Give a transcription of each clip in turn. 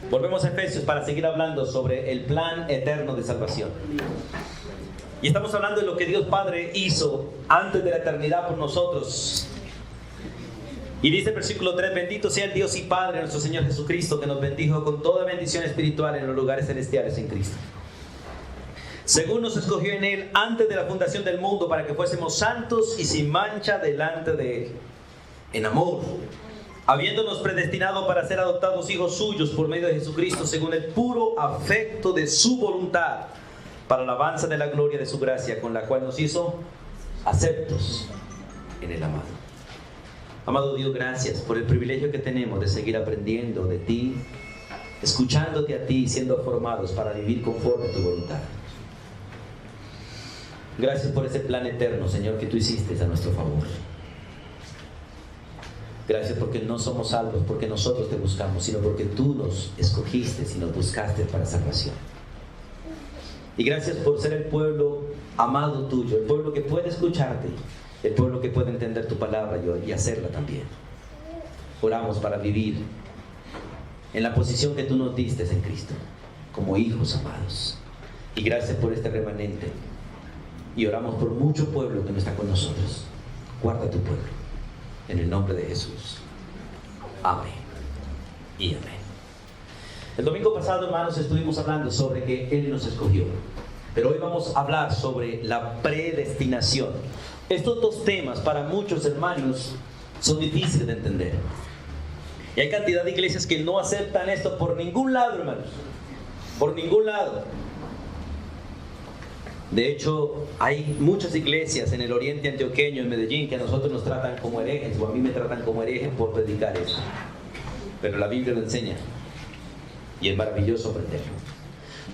Volvemos a Efesios para seguir hablando sobre el plan eterno de salvación. Y estamos hablando de lo que Dios Padre hizo antes de la eternidad por nosotros. Y dice el versículo 3: bendito sea el Dios y Padre de nuestro Señor Jesucristo, que nos bendijo con toda bendición espiritual en los lugares celestiales en Cristo. Según nos escogió en Él antes de la fundación del mundo, para que fuésemos santos y sin mancha delante de Él, en amor, habiéndonos predestinado para ser adoptados hijos suyos por medio de Jesucristo, según el puro afecto de su voluntad, para alabanza de la gloria de su gracia, con la cual nos hizo aceptos en el amado. Amado Dios, gracias por el privilegio que tenemos de seguir aprendiendo de ti, escuchándote a ti y siendo formados para vivir conforme a tu voluntad. Gracias por ese plan eterno, Señor, que tú hiciste a nuestro favor. Gracias porque no somos salvos porque nosotros te buscamos, sino porque tú nos escogiste y nos buscaste para salvación. Y gracias por ser el pueblo amado tuyo, el pueblo que puede escucharte, el pueblo que puede entender tu palabra y hacerla también. Oramos para vivir en la posición que tú nos diste en Cristo, como hijos amados. Y gracias por este remanente. Y oramos por mucho pueblo que no está con nosotros. Guarda tu pueblo. En el nombre de Jesús. Amén. Y amén. El domingo pasado, hermanos, estuvimos hablando sobre que Él nos escogió. Pero hoy vamos a hablar sobre la predestinación. Estos dos temas para muchos hermanos son difíciles de entender. Y hay cantidad de iglesias que no aceptan esto por ningún lado, hermanos. Por ningún lado. De hecho, hay muchas iglesias en el oriente antioqueño, en Medellín, que a nosotros nos tratan como herejes, o a mí me tratan como hereje por predicar eso. Pero la Biblia lo enseña. Y es maravilloso aprenderlo.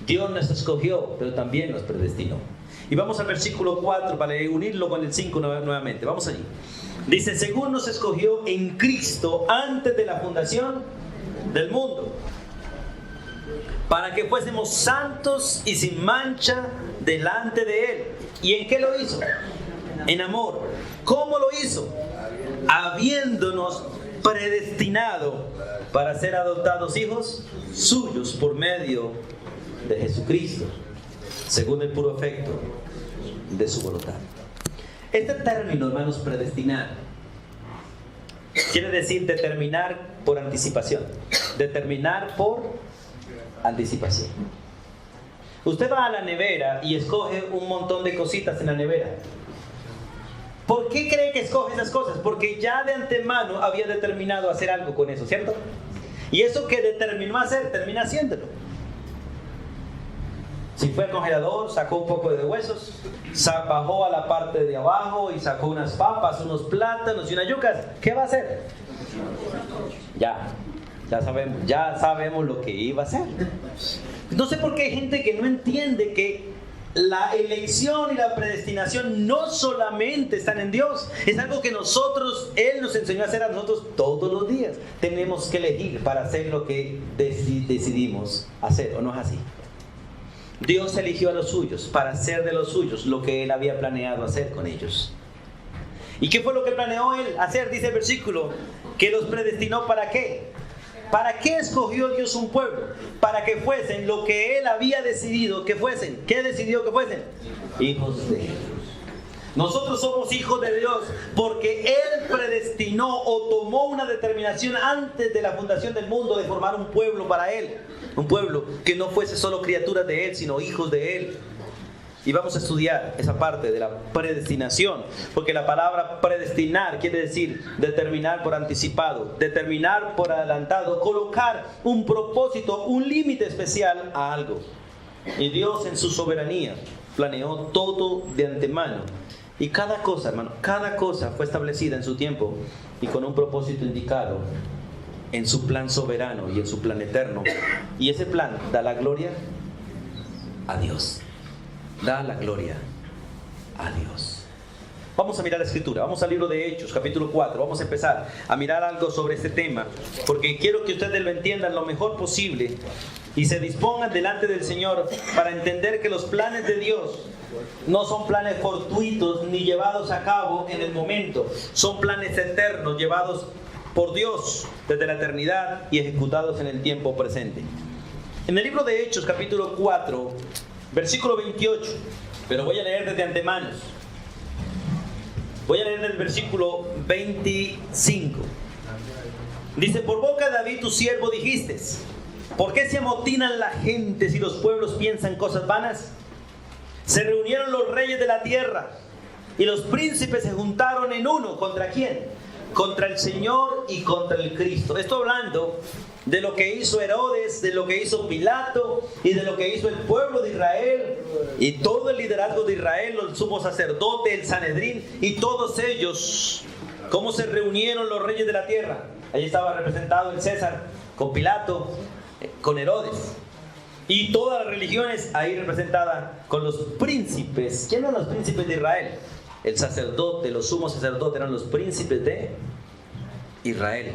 Dios nos escogió, pero también nos predestinó. Y vamos al versículo 4 para unirlo con el 5 nuevamente. Vamos allí. Dice: según nos escogió en Cristo antes de la fundación del mundo, para que fuésemos santos y sin mancha delante de Él. ¿Y en qué lo hizo? En amor. ¿Cómo lo hizo? Habiéndonos predestinado para ser adoptados hijos suyos por medio de Jesucristo, según el puro afecto de su voluntad. Este término, hermanos, predestinar, quiere decir determinar por anticipación. Determinar por anticipación. Usted va a la nevera y escoge un montón de cositas en la nevera. ¿Por qué cree que escoge esas cosas? Porque ya de antemano había determinado hacer algo con eso, ¿cierto? Y eso que determinó hacer, termina haciéndolo. Si fue al congelador, sacó un poco de huesos, bajó a la parte de abajo y sacó unas papas, unos plátanos y unas yucas. ¿Qué va a hacer? Ya sabemos lo que iba a hacer. No sé por qué hay gente que no entiende que la elección y la predestinación no solamente están en Dios. Es algo que Él nos enseñó a hacer a nosotros todos los días. Tenemos que elegir para hacer lo que decidimos hacer, ¿o no es así? Dios eligió a los suyos para hacer de los suyos lo que Él había planeado hacer con ellos. ¿Y qué fue lo que planeó Él hacer? Dice el versículo, que los predestinó ¿para qué? ¿Para qué escogió Dios un pueblo? Para que fuesen lo que Él había decidido que fuesen. ¿Qué decidió que fuesen? Hijos de Dios. Nosotros somos hijos de Dios porque Él predestinó o tomó una determinación antes de la fundación del mundo de formar un pueblo para Él. Un pueblo que no fuese solo criaturas de Él, sino hijos de Él. Y vamos a estudiar esa parte de la predestinación, porque la palabra predestinar quiere decir determinar por anticipado, determinar por adelantado, colocar un propósito, un límite especial a algo. Y Dios en su soberanía planeó todo de antemano. Y cada cosa, hermano, cada cosa fue establecida en su tiempo y con un propósito indicado en su plan soberano y en su plan eterno. Y ese plan da la gloria a Dios. Da la gloria a Dios. Vamos a mirar la escritura. Vamos al libro de Hechos, capítulo 4. Vamos a empezar a mirar algo sobre este tema, porque quiero que ustedes lo entiendan lo mejor posible y se dispongan delante del Señor para entender que los planes de Dios no son planes fortuitos ni llevados a cabo en el momento. Son planes eternos llevados por Dios desde la eternidad y ejecutados en el tiempo presente. En el libro de Hechos, capítulo 4, versículo 28, pero voy a leer desde antemano. Voy a leer el versículo 25. Dice: por boca de David tu siervo dijiste, ¿por qué se amotinan las gentes y los pueblos piensan cosas vanas? Se reunieron los reyes de la tierra y los príncipes se juntaron en uno. ¿Contra quién? Contra el Señor y contra el Cristo. Estoy hablando de lo que hizo Herodes, de lo que hizo Pilato y de lo que hizo el pueblo de Israel y todo el liderazgo de Israel, el sumo sacerdote, el Sanedrín y todos ellos. ¿Cómo se reunieron los reyes de la tierra? Allí estaba representado el César con Pilato, con Herodes. Y todas las religiones ahí representadas con los príncipes. ¿Quién eran los príncipes de Israel? El sacerdote, los sumos sacerdotes eran los príncipes de Israel.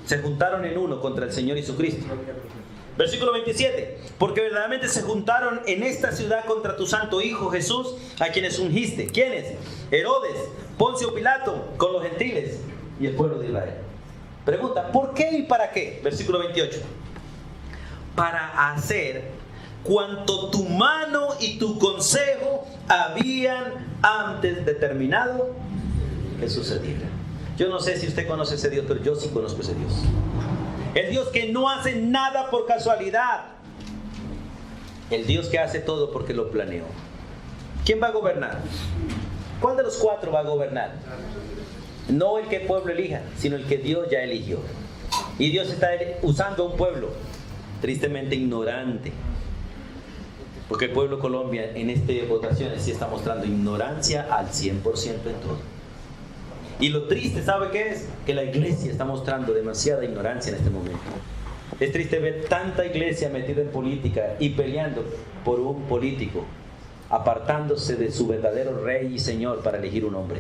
Se juntaron en uno contra el Señor Jesucristo. Versículo 27. Porque verdaderamente se juntaron en esta ciudad contra tu santo Hijo Jesús, a quienes ungiste. ¿Quiénes? Herodes, Poncio Pilato, con los gentiles y el pueblo de Israel. Pregunta: ¿por qué y para qué? Versículo 28. Para hacer cuanto tu mano y tu consejo habían antes determinado que sucediera. Yo no sé si usted conoce ese Dios, pero yo sí conozco ese Dios. El Dios que no hace nada por casualidad. El Dios que hace todo porque lo planeó. ¿Quién va a gobernar? ¿Cuál de los cuatro va a gobernar? No el que el pueblo elija, sino el que Dios ya eligió. Y Dios está usando a un pueblo tristemente ignorante. Porque el pueblo de Colombia en estas votaciones sí está mostrando ignorancia al 100% en todo. Y lo triste, ¿sabe qué es? Que la iglesia está mostrando demasiada ignorancia en este momento. Es triste ver tanta iglesia metida en política y peleando por un político, apartándose de su verdadero rey y señor para elegir un hombre.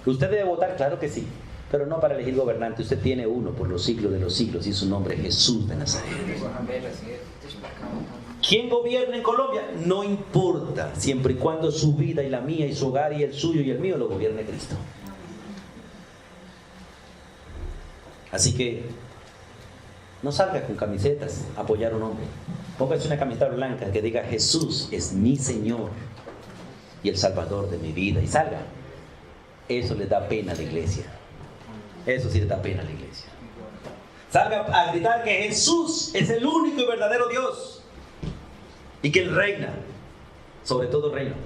¿Usted debe votar? Claro que sí, pero no para elegir gobernante. Usted tiene uno por los siglos de los siglos y su nombre es Jesús de Nazaret. ¿Quién gobierna en Colombia? No importa, siempre y cuando su vida y la mía y su hogar y el suyo y el mío lo gobierne Cristo. Así que no salga con camisetas a apoyar a un hombre. Póngase una camiseta blanca que diga: Jesús es mi Señor y el Salvador de mi vida, y salga. Eso le da pena a la iglesia. Eso sí le da pena a la iglesia. Salga a gritar que Jesús es el único y verdadero Dios y que Él reina, sobre todo reino,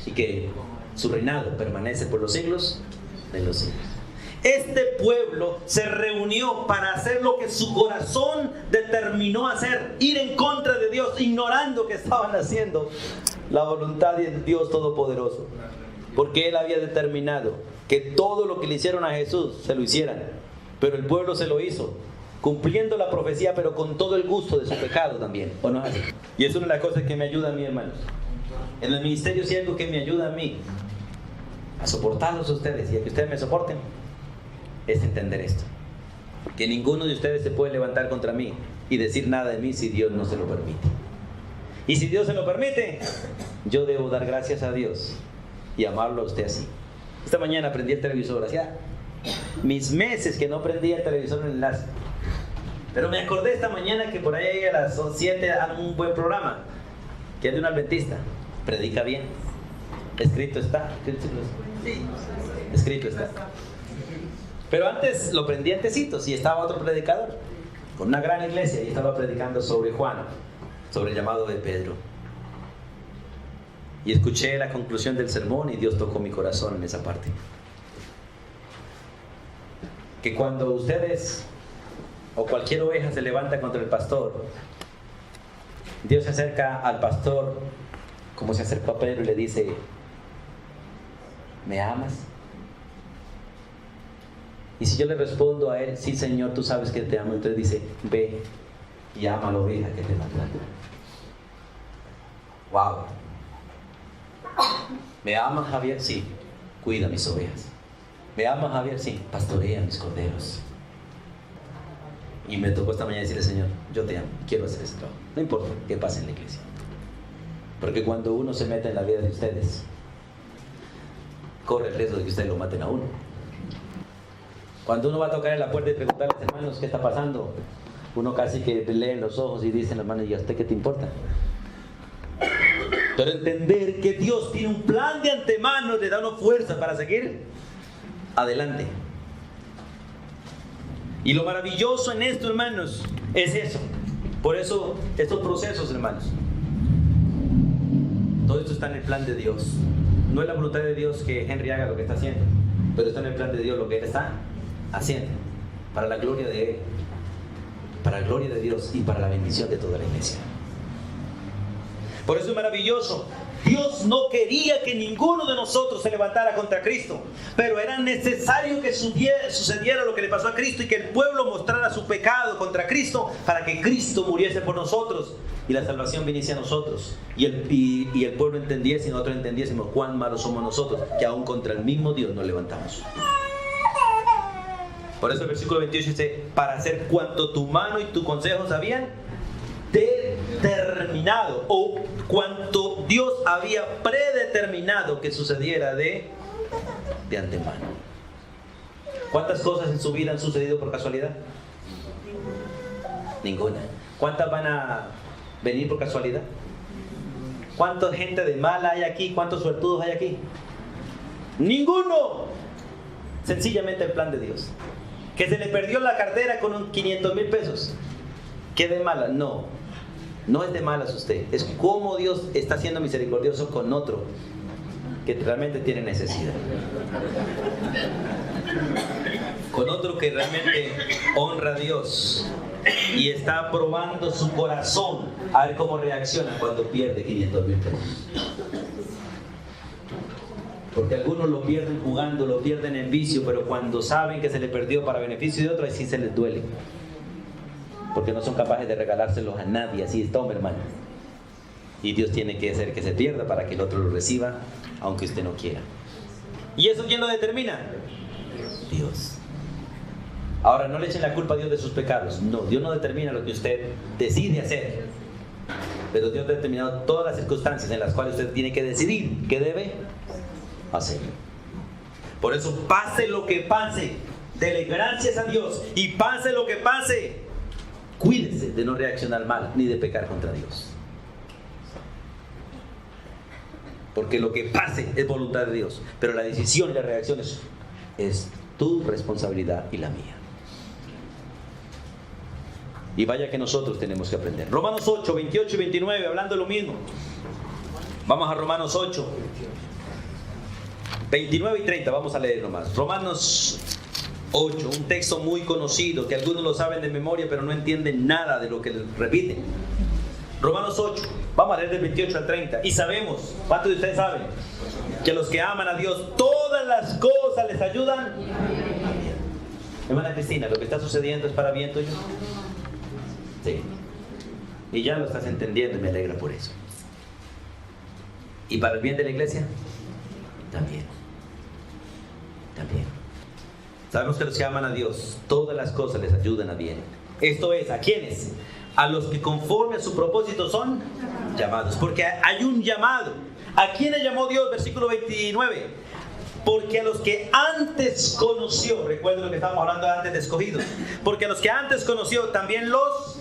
y que su reinado permanece por los siglos de los siglos. Este pueblo se reunió para hacer lo que su corazón determinó hacer: ir en contra de Dios, ignorando que estaban haciendo la voluntad de Dios Todopoderoso. Porque Él había determinado que todo lo que le hicieron a Jesús se lo hicieran. Pero el pueblo se lo hizo, cumpliendo la profecía, pero con todo el gusto de su pecado también. ¿O no es así? Y es una de las cosas que me ayuda a mí, hermanos. En el ministerio, si hay algo que me ayuda a mí a soportarlos a ustedes y a que ustedes me soporten, es entender esto: que ninguno de ustedes se puede levantar contra mí y decir nada de mí si Dios no se lo permite. Y si Dios se lo permite, yo debo dar gracias a Dios y amarlo a usted así. Esta mañana prendí el televisor, hacía mis meses que no prendía el televisor en enlace, pero me acordé esta mañana que por ahí a las 7 dan un buen programa que es de un adventista, predica bien, escrito está. Sí, escrito está. Pero antes lo prendí antecitos y estaba otro predicador con una gran iglesia y estaba predicando sobre Juan, sobre el llamado de Pedro. Y escuché la conclusión del sermón y Dios tocó mi corazón en esa parte. Que cuando ustedes o cualquier oveja se levanta contra el pastor, Dios se acerca al pastor como se acercó a Pedro y le dice: ¿me amas? Y si yo le respondo a él: sí, Señor, tú sabes que te amo, entonces dice: ve y ama a la oveja que te mandó. Wow. ¿Me amas, Javier? Sí, cuida mis ovejas. ¿Me amas, Javier? Sí, pastorea mis corderos. Y me tocó esta mañana decirle: Señor, yo te amo, quiero hacer ese trabajo. No importa qué pase en la iglesia. Porque cuando uno se mete en la vida de ustedes, corre el riesgo de que ustedes lo maten a uno. Cuando uno va a tocar en la puerta y preguntar a los hermanos qué está pasando, uno casi que lee en los ojos y dice, hermano, ¿y a usted qué te importa? Pero entender que Dios tiene un plan de antemano le da una fuerza para seguir adelante. Y lo maravilloso en esto, hermanos, es eso. Por eso, estos procesos, hermanos, todo esto está en el plan de Dios. No es la voluntad de Dios que Henry haga lo que está haciendo, pero está en el plan de Dios lo que Él está haciendo, para la gloria de Él, para la gloria de Dios y para la bendición de toda la iglesia. Por eso es maravilloso. Dios no quería que ninguno de nosotros se levantara contra Cristo, pero era necesario que sucediera lo que le pasó a Cristo y que el pueblo mostrara su pecado contra Cristo para que Cristo muriese por nosotros y la salvación viniese a nosotros y el pueblo entendiese y nosotros entendiésemos cuán malos somos nosotros, que aún contra el mismo Dios nos levantamos. Por eso el versículo 28 dice, para hacer cuanto tu mano y tu consejo sabían determinado, o cuanto Dios había predeterminado que sucediera de antemano. ¿Cuántas cosas en su vida han sucedido por casualidad? Ninguna. ¿Cuántas van a venir por casualidad? ¿Cuánta gente de mala hay aquí? ¿Cuántos suertudos hay aquí? Ninguno. Sencillamente el plan de Dios. Que se le perdió la cartera con 500,000 pesos. ¿Qué de mala? No. No es de malas usted. Es como Dios está siendo misericordioso con otro que realmente tiene necesidad. Con otro que realmente honra a Dios y está probando su corazón a ver cómo reacciona cuando pierde 500,000 pesos. Porque algunos lo pierden jugando, lo pierden en vicio, pero cuando saben que se le perdió para beneficio de otro, ahí sí se les duele. Porque no son capaces de regalárselos a nadie. Así es, toma, hermano. Y Dios tiene que hacer que se pierda para que el otro lo reciba, aunque usted no quiera. ¿Y eso quién lo determina? Dios. Ahora, no le echen la culpa a Dios de sus pecados. No, Dios no determina lo que usted decide hacer. Pero Dios ha determinado todas las circunstancias en las cuales usted tiene que decidir qué debe hacer. Por eso, pase lo que pase, dele gracias a Dios. Y pase lo que pase, cuídese de no reaccionar mal ni de pecar contra Dios. Porque lo que pase es voluntad de Dios, pero la decisión y la reacción es tu responsabilidad y la mía. Y vaya que nosotros tenemos que aprender. Romanos 8, 28 y 29, hablando de lo mismo. Vamos a Romanos 8, 29 y 30, vamos a leer nomás. Romanos 8, un texto muy conocido que algunos lo saben de memoria pero no entienden nada de lo que repiten. Romanos 8, vamos a leer del 28 al 30. Y sabemos, ¿cuántos de ustedes saben? Que los que aman a Dios, todas las cosas les ayudan. Hermana Cristina, ¿lo que está sucediendo es para bien tuyo? Sí. Y ya lo estás entendiendo y me alegra por eso. ¿Y para el bien de la iglesia? También. También. Sabemos que los que aman a Dios, todas las cosas les ayudan a bien. Esto es, ¿a quiénes? A los que conforme a su propósito son llamados. Porque hay un llamado. ¿A quiénes llamó Dios? Versículo 29. Porque a los que antes conoció, recuerden lo que estábamos hablando antes de escogidos. Porque a los que antes conoció también los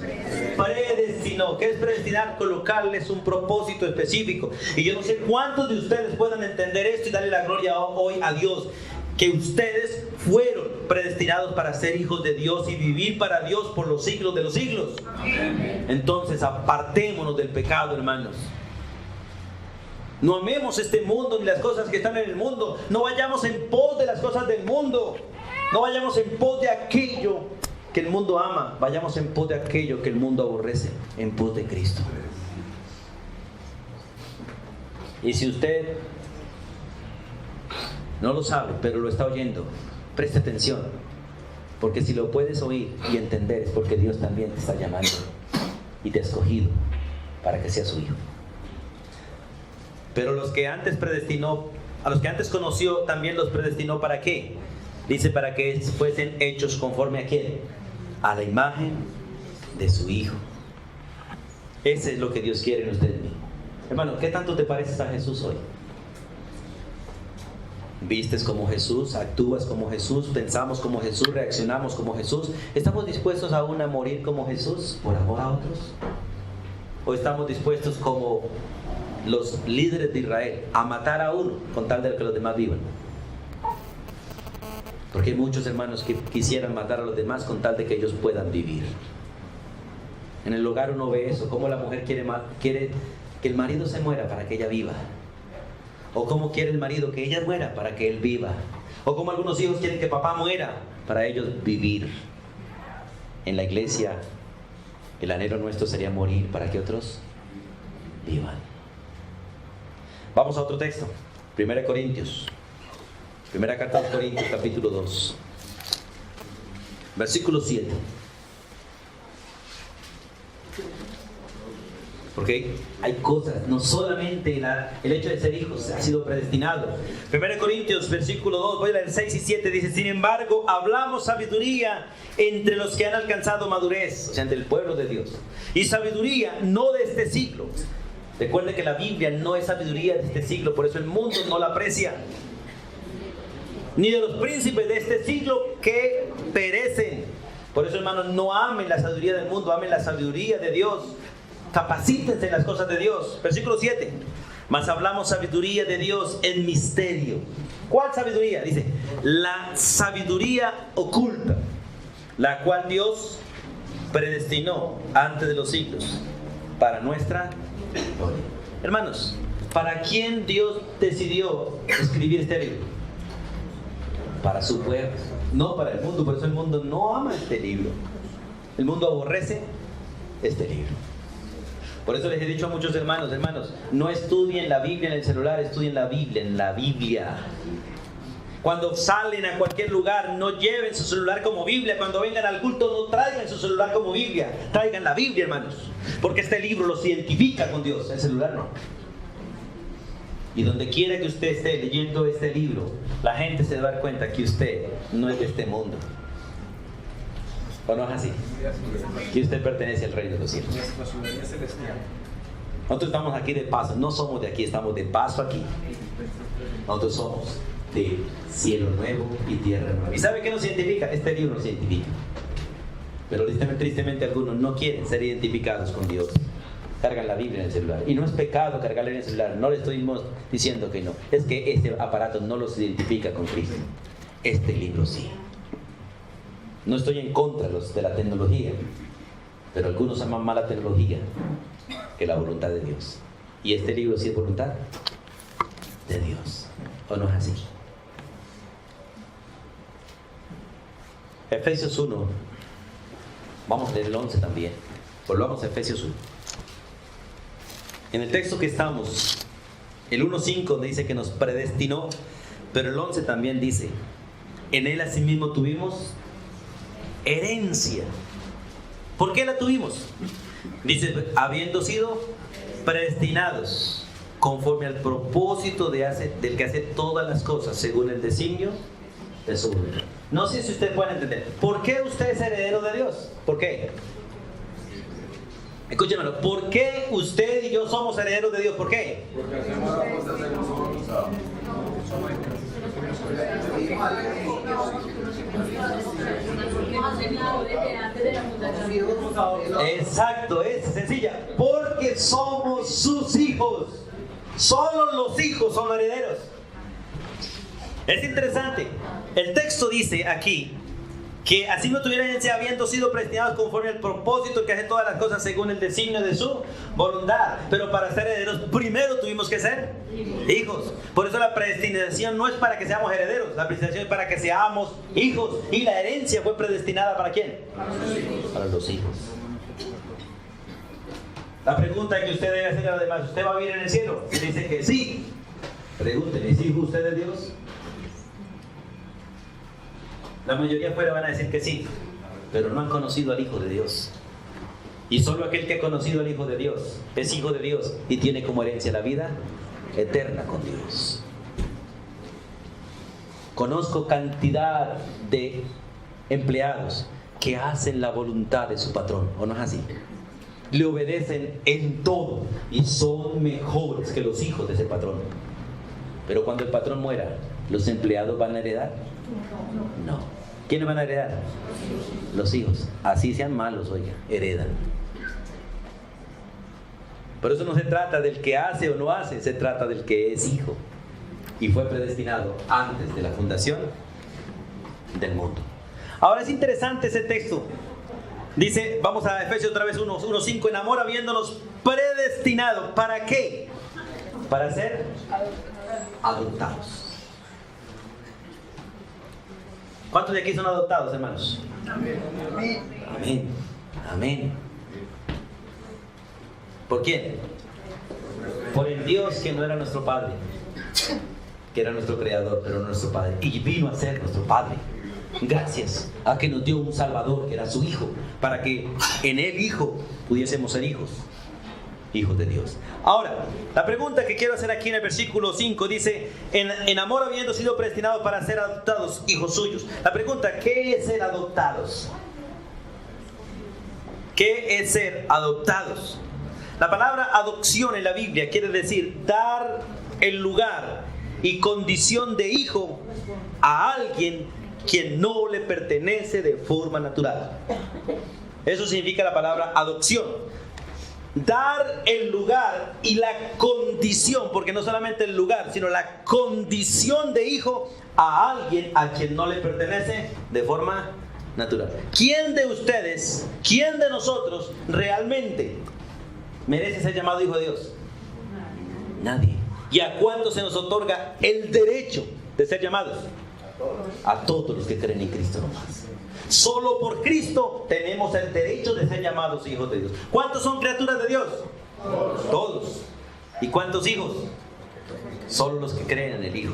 predestinó. ¿Qué es predestinar? Colocarles un propósito específico. Y yo no sé cuántos de ustedes puedan entender esto y darle la gloria hoy a Dios. Que ustedes fueron predestinados para ser hijos de Dios y vivir para Dios por los siglos de los siglos. Entonces apartémonos del pecado, hermanos. No amemos este mundo ni las cosas que están en el mundo. No vayamos en pos de las cosas del mundo. No vayamos en pos de aquello que el mundo ama. Vayamos en pos de aquello que el mundo aborrece. En pos de Cristo. Y si usted no lo sabe, pero lo está oyendo, preste atención. Porque si lo puedes oír y entender es porque Dios también te está llamando y te ha escogido para que seas su hijo. Pero los que antes predestinó, a los que antes conoció, también los predestinó ¿para qué? Dice, para que fuesen hechos conforme a quién? A la imagen de su Hijo. Ese es lo que Dios quiere en usted y en mí. Hermano, ¿qué tanto te pareces a Jesús hoy? Vistes como Jesús, actúas como Jesús, pensamos como Jesús, reaccionamos como Jesús. ¿Estamos dispuestos aún a morir como Jesús por amor a otros? ¿O estamos dispuestos como los líderes de Israel a matar a uno con tal de que los demás vivan? Porque hay muchos hermanos que quisieran matar a los demás con tal de que ellos puedan vivir. En el hogar uno ve eso, cómo la mujer quiere que el marido se muera para que ella viva. O cómo quiere el marido que ella muera para que él viva. O cómo algunos hijos quieren que papá muera para ellos vivir. En la iglesia, el anhelo nuestro sería morir para que otros vivan. Vamos a otro texto. 1 Corintios. Primera carta de Corintios, capítulo 2. Versículo 7. Porque hay cosas, no solamente el hecho de ser hijos ha sido predestinado. 1 Corintios, versículo 2, voy a leer 6 y 7, dice: sin embargo, hablamos sabiduría entre los que han alcanzado madurez, o sea, entre el pueblo de Dios. Y sabiduría no de este siglo. Recuerde que la Biblia no es sabiduría de este siglo, por eso el mundo no la aprecia. Ni de los príncipes de este siglo que perecen. Por eso, hermanos, no amen la sabiduría del mundo, amen la sabiduría de Dios. Capacítense en las cosas de Dios. Versículo 7. Mas hablamos sabiduría de Dios en misterio. ¿Cuál sabiduría? Dice, la sabiduría oculta, la cual Dios predestinó antes de los siglos para nuestra gloria. Hermanos, ¿para quién Dios decidió escribir este libro? Para su pueblo, no para el mundo. Por eso el mundo no ama este libro. El mundo aborrece este libro. Por eso les he dicho a muchos hermanos, no estudien la Biblia en el celular, estudien la Biblia en la Biblia. Cuando salen a cualquier lugar, no lleven su celular como Biblia. Cuando vengan al culto, no traigan su celular como Biblia. Traigan la Biblia, hermanos. Porque este libro los identifica con Dios, el celular no. Y donde quiera que usted esté leyendo este libro, la gente se va a dar cuenta que usted no es de este mundo. ¿O no es así? Que usted pertenece al reino de los cielos. Nosotros estamos aquí de paso, no somos de aquí, estamos de paso aquí. Nosotros somos de cielo nuevo y tierra nueva. ¿Y sabe qué nos identifica? Este libro nos identifica. Pero tristemente algunos no quieren ser identificados con Dios. Cargan la Biblia en el celular. Y no es pecado cargarla en el celular, no le estoy diciendo que no. Es que este aparato no los identifica con Cristo. Este libro sí. No estoy en contra de la tecnología, pero algunos aman más la tecnología que la voluntad de Dios. Y este libro sí es voluntad de Dios. ¿O no es así? Efesios 1. Vamos a leer el 11 también. Volvamos a Efesios 1. En el texto que estamos, el 1.5 donde dice que nos predestinó, pero el 11 también dice: en él asimismo tuvimos herencia. ¿Por qué la tuvimos? Dice, habiendo sido predestinados conforme al propósito del que hace todas las cosas según el designio de su voluntad. No sé si ustedes pueden entender. ¿Por qué usted es heredero de Dios? ¿Por qué? Escúchenmelo. ¿Por qué usted y yo somos herederos de Dios? ¿Por qué? Porque hacemos la voluntad de voluntad. Exacto, es sencilla. Porque somos sus hijos. Solo los hijos son herederos. Es interesante. El texto dice aquí que así no tuvieran herencia, habiendo sido predestinados conforme al propósito que hace todas las cosas según el designio de su voluntad. Pero para ser herederos primero tuvimos que ser hijos. Por eso la predestinación no es para que seamos herederos, la predestinación es para que seamos hijos. Y la herencia fue predestinada ¿para quién? Para los hijos. La pregunta que usted debe hacer a los demás: ¿usted va a vivir en el cielo? Si dice que sí, pregúntele: ¿es hijo usted de Dios? La mayoría afuera van a decir que sí, pero no han conocido al Hijo de Dios. Y solo aquel que ha conocido al Hijo de Dios es hijo de Dios y tiene como herencia la vida eterna con Dios. Conozco cantidad de empleados que hacen la voluntad de su patrón, ¿o no es así? Le obedecen en todo y son mejores que los hijos de ese patrón. Pero cuando el patrón muera, ¿Los empleados van a heredar? No. ¿Quiénes van a heredar? Los hijos. Así sean malos, oiga, heredan. Por eso no se trata del que hace o no hace, se trata del que es hijo y fue predestinado antes de la fundación del mundo. Ahora es interesante ese texto. Dice, vamos a Efesios otra vez 1:5, en amor habiéndonos predestinado. ¿Para qué? Para ser adoptados. ¿Cuántos de aquí son adoptados, hermanos? Amén. Amén. Amén. ¿Por quién? Por el Dios que no era nuestro Padre, que era nuestro Creador, pero no nuestro Padre, y vino a ser nuestro Padre. Gracias a que nos dio un Salvador, que era su Hijo, para que en el Hijo pudiésemos ser hijos de Dios. Ahora, la pregunta que quiero hacer aquí en el versículo 5 dice, en amor habiendo sido predestinados para ser adoptados, hijos suyos. La pregunta, ¿qué es ser adoptados? ¿Qué es ser adoptados? La palabra adopción en la Biblia quiere decir dar el lugar y condición de hijo a alguien quien no le pertenece de forma natural. Eso significa la palabra adopción. Dar el lugar y la condición, porque no solamente el lugar, sino la condición de hijo a alguien a quien no le pertenece de forma natural. ¿Quién de ustedes, quién de nosotros realmente merece ser llamado hijo de Dios? Nadie. ¿Y a cuántos se nos otorga el derecho de ser llamados? A todos los que creen en Cristo nomás. Solo por Cristo tenemos el derecho de ser llamados hijos de Dios. ¿Cuántos son criaturas de Dios? Todos. ¿Y cuántos hijos? Solo los que creen en el Hijo.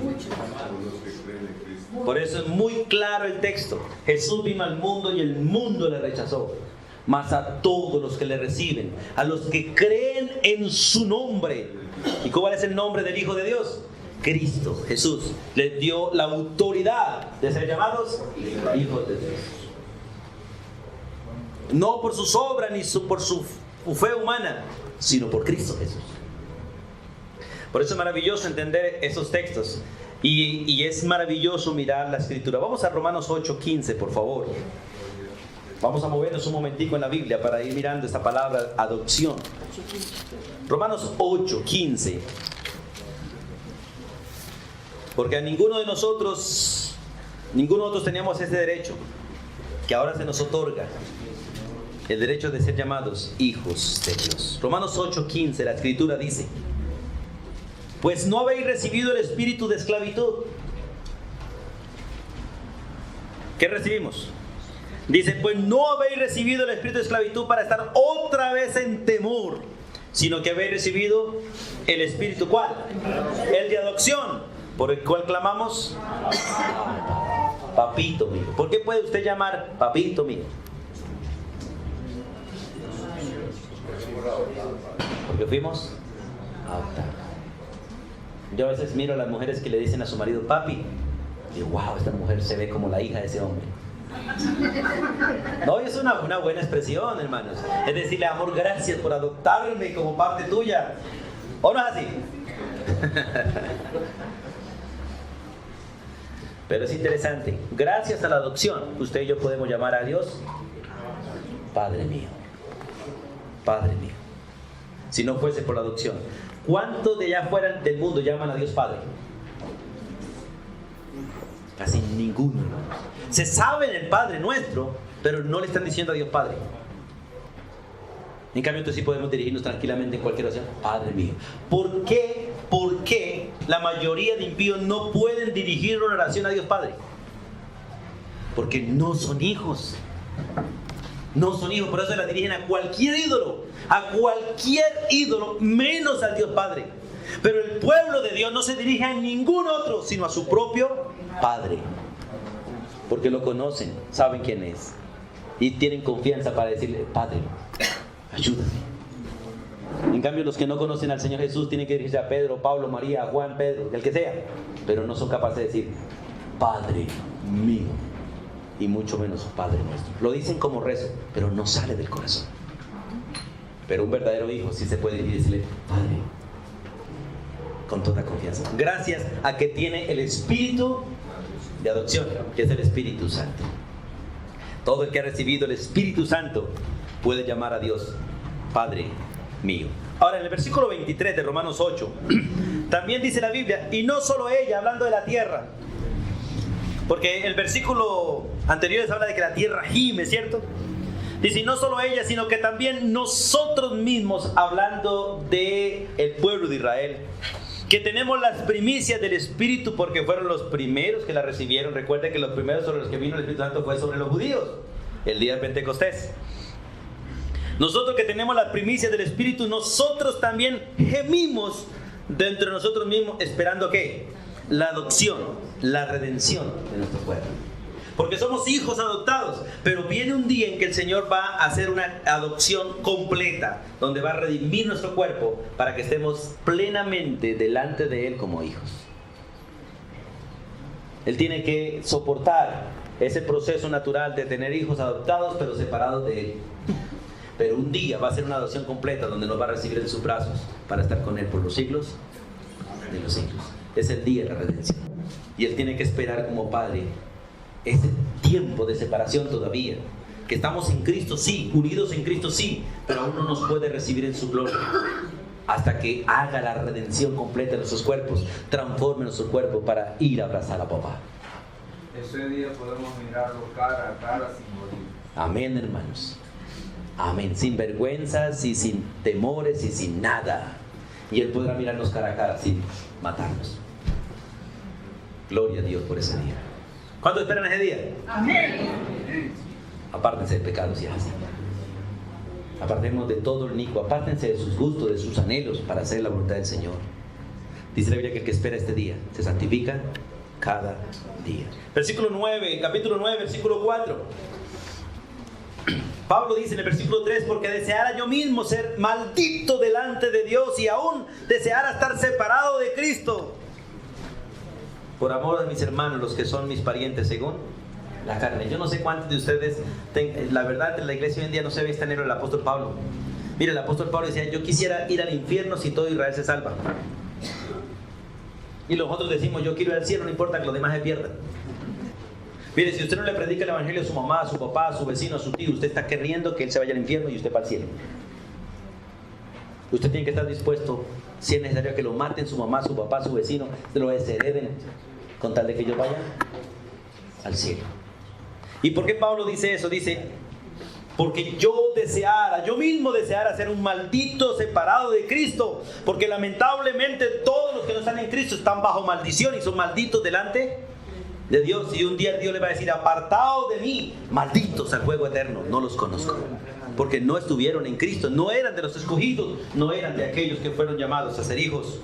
Por eso es muy claro el texto. Jesús vino al mundo y el mundo le rechazó. Mas a todos los que le reciben, a los que creen en su nombre. ¿Y cuál es el nombre del Hijo de Dios? Cristo, Jesús, les dio la autoridad de ser llamados hijos de Dios. No por sus obras ni por su fe humana, sino por Cristo Jesús. Por eso es maravilloso entender esos textos y es maravilloso mirar la Escritura. Vamos a Romanos 8:15, por favor. Vamos a movernos un momentico en la Biblia para ir mirando esta palabra adopción. Romanos 8:15. Porque a ninguno de nosotros teníamos ese derecho que ahora se nos otorga, el derecho de ser llamados hijos de Dios. Romanos 8:15, la Escritura dice: pues no habéis recibido el espíritu de esclavitud. ¿Qué recibimos? Dice, pues no habéis recibido el espíritu de esclavitud para estar otra vez en temor, sino que habéis recibido el espíritu, ¿cuál? El de adopción, por el cual clamamos, papito mío. ¿Por qué puede usted llamar papito mío? Porque fuimos adoptados. Yo a veces miro a las mujeres que le dicen a su marido papi, y digo, wow, esta mujer se ve como la hija de ese hombre. No, es una buena expresión, hermanos. Es decirle, amor, gracias por adoptarme como parte tuya. ¿O no es así? Pero es interesante. Gracias a la adopción, usted y yo podemos llamar a Dios Padre mío. Padre mío. Si no fuese por la adopción, ¿cuántos de allá afuera del mundo llaman a Dios Padre? Casi ninguno. Se sabe el Padre nuestro, pero no le están diciendo a Dios Padre. En cambio, entonces sí podemos dirigirnos tranquilamente en cualquier oración, Padre mío. ¿Por qué? ¿Por qué la mayoría de impíos no pueden dirigir una oración a Dios Padre? Porque no son hijos. No son hijos, por eso la dirigen a cualquier ídolo. A cualquier ídolo, menos al Dios Padre. Pero el pueblo de Dios no se dirige a ningún otro, sino a su propio Padre. Porque lo conocen, saben quién es. Y tienen confianza para decirle, Padre, ayúdame. En cambio, los que no conocen al Señor Jesús tienen que dirigirse a Pedro, Pablo, María, Juan, Pedro, el que sea. Pero no son capaces de decir, Padre mío. Y mucho menos Padre nuestro. Lo dicen como rezo, pero no sale del corazón. Pero un verdadero hijo sí se puede dirigir y decirle, Padre, con toda confianza. Gracias a que tiene el espíritu de adopción, que es el Espíritu Santo. Todo el que ha recibido el Espíritu Santo puede llamar a Dios Padre mío. Ahora, en el versículo 23 de Romanos 8, también dice la Biblia, y no solo ella, hablando de la tierra, porque el versículo anterior habla de que la tierra gime, ¿cierto? Dice, y no solo ella, sino que también nosotros mismos, hablando del pueblo de Israel, que tenemos las primicias del Espíritu porque fueron los primeros que la recibieron. Recuerden que los primeros sobre los que vino el Espíritu Santo fue sobre los judíos, el día de Pentecostés. Nosotros que tenemos las primicias del Espíritu, nosotros también gemimos dentro de nosotros mismos, esperando ¿qué? La adopción, la redención de nuestro cuerpo. Porque somos hijos adoptados, pero viene un día en que el Señor va a hacer una adopción completa, donde va a redimir nuestro cuerpo para que estemos plenamente delante de Él como hijos. Él tiene que soportar ese proceso natural de tener hijos adoptados, pero separados de Él. Pero un día va a ser una adopción completa, donde nos va a recibir en sus brazos para estar con Él por los siglos de los siglos. Es el día de la redención. Y Él tiene que esperar como Padre ese tiempo de separación todavía, que estamos en Cristo, sí, unidos en Cristo, sí, pero aún no nos puede recibir en su gloria hasta que haga la redención completa de nuestros cuerpos, transforme nuestro cuerpo para ir a abrazar a papá. Ese día podemos mirarlo cara a cara sin morir. Amén, hermanos. Amén, sin vergüenzas y sin temores y sin nada, y Él podrá mirarnos cara a cara sin matarnos. Gloria a Dios por ese día. ¿Cuántos esperan ese día? Amén. Apártense de pecados y así. Apartemos de todo el inicuo. Apártense de sus gustos, de sus anhelos para hacer la voluntad del Señor. Dice la Biblia que el que espera este día se santifica cada día. Versículo 9, capítulo 9, versículo 4. Pablo dice en el versículo 3, porque deseara yo mismo ser maldito delante de Dios y aún deseara estar separado de Cristo, por amor de mis hermanos, los que son mis parientes según la carne. Yo no sé cuántos de ustedes, la verdad, en la iglesia hoy en día no se ve este anhelo del apóstol Pablo. Mire, el apóstol Pablo decía, yo quisiera ir al infierno si todo Israel se salva. Y los otros decimos, yo quiero ir al cielo, no importa que los demás se pierdan. Mire, si usted no le predica el evangelio a su mamá, a su papá, a su vecino, a su tío, usted está queriendo que él se vaya al infierno y usted para el cielo. Usted tiene que estar dispuesto, si es necesario, a que lo maten su mamá, su papá, su vecino, se lo deshereden, con tal de que ellos vayan al cielo. ¿Y por qué Pablo dice eso? Dice, porque yo mismo deseara ser un maldito separado de Cristo, porque lamentablemente todos los que no están en Cristo están bajo maldición y son malditos delante de Dios. Y un día Dios le va a decir, apartados de mí, malditos al fuego eterno, no los conozco. Porque no estuvieron en Cristo, no eran de los escogidos, no eran de aquellos que fueron llamados a ser hijos.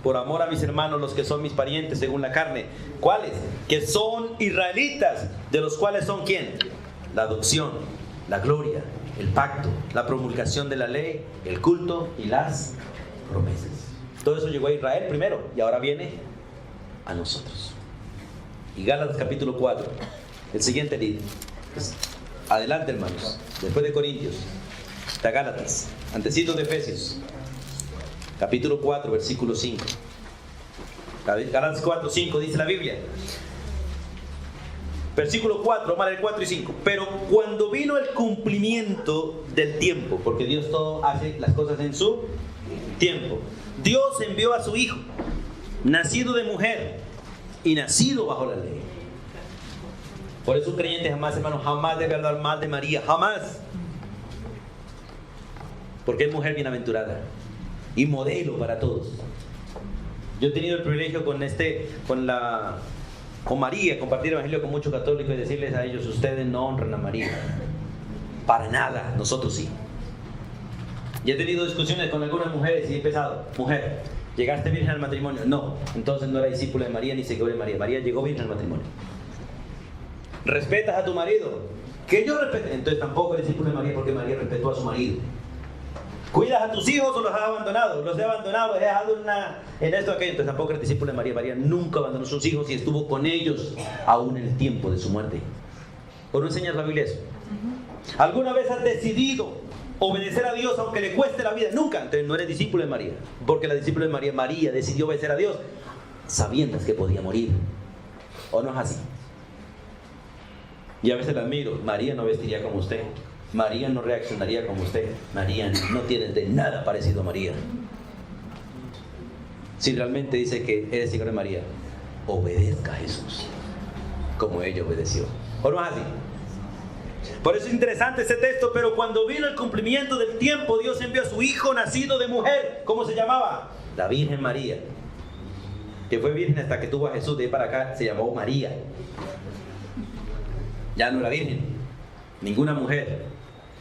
Por amor a mis hermanos, los que son mis parientes según la carne. ¿Cuáles? Que son israelitas, de los cuales son ¿quién? La adopción, la gloria, el pacto, la promulgación de la ley, el culto y las promesas. Todo eso llegó a Israel primero y ahora viene a nosotros. Y Gálatas capítulo 4, el siguiente libro. Pues, adelante, hermanos, después de Corintios, está Gálatas, antecitos de Efesios, capítulo 4, versículo 5. Gálatas 4, 5 dice la Biblia. Versículo 4, vamos a leer 4 y 5. Pero cuando vino el cumplimiento del tiempo, porque Dios todo hace las cosas en su tiempo, Dios envió a su Hijo, nacido de mujer y nacido bajo la ley. Por eso un creyente jamás, hermano, jamás debe hablar mal de María, jamás. Porque es mujer bienaventurada y modelo para todos. Yo he tenido el privilegio con María, compartir el evangelio con muchos católicos y decirles a ellos, ustedes no honran a María. Para nada, nosotros sí. Y he tenido discusiones con algunas mujeres y he empezado, mujer, ¿llegaste virgen al matrimonio? No, entonces no era discípula de María ni seguidor de María. María llegó virgen al matrimonio. ¿Respetas a tu marido? Que yo respete. Entonces tampoco es discípulo de María porque María respetó a su marido. ¿Cuidas a tus hijos o los has abandonado? Los he abandonado, los he dejado en esto, aquello. Entonces tampoco eres discípulo de María. María nunca abandonó a sus hijos y estuvo con ellos aún en el tiempo de su muerte. ¿Por no enseñar la Biblia eso? ¿Alguna vez has decidido obedecer a Dios aunque le cueste la vida. Nunca. Entonces no eres discípulo de María. Porque la discípula de María, María decidió obedecer a Dios sabiendo que podía morir. ¿O no es así? Y a veces la admiro. María no vestiría como usted. María no reaccionaría como usted. María no tiene de nada parecido a María. Si realmente dice que eres hijo de María, obedezca a Jesús como ella obedeció. ¿O no es así? Por eso es interesante este texto. Pero cuando vino el cumplimiento del tiempo, Dios envió a su hijo nacido de mujer. ¿Cómo se llamaba? La Virgen María, que fue virgen hasta que tuvo a Jesús. De ahí para acá se llamó María. Ya no era virgen. Ninguna mujer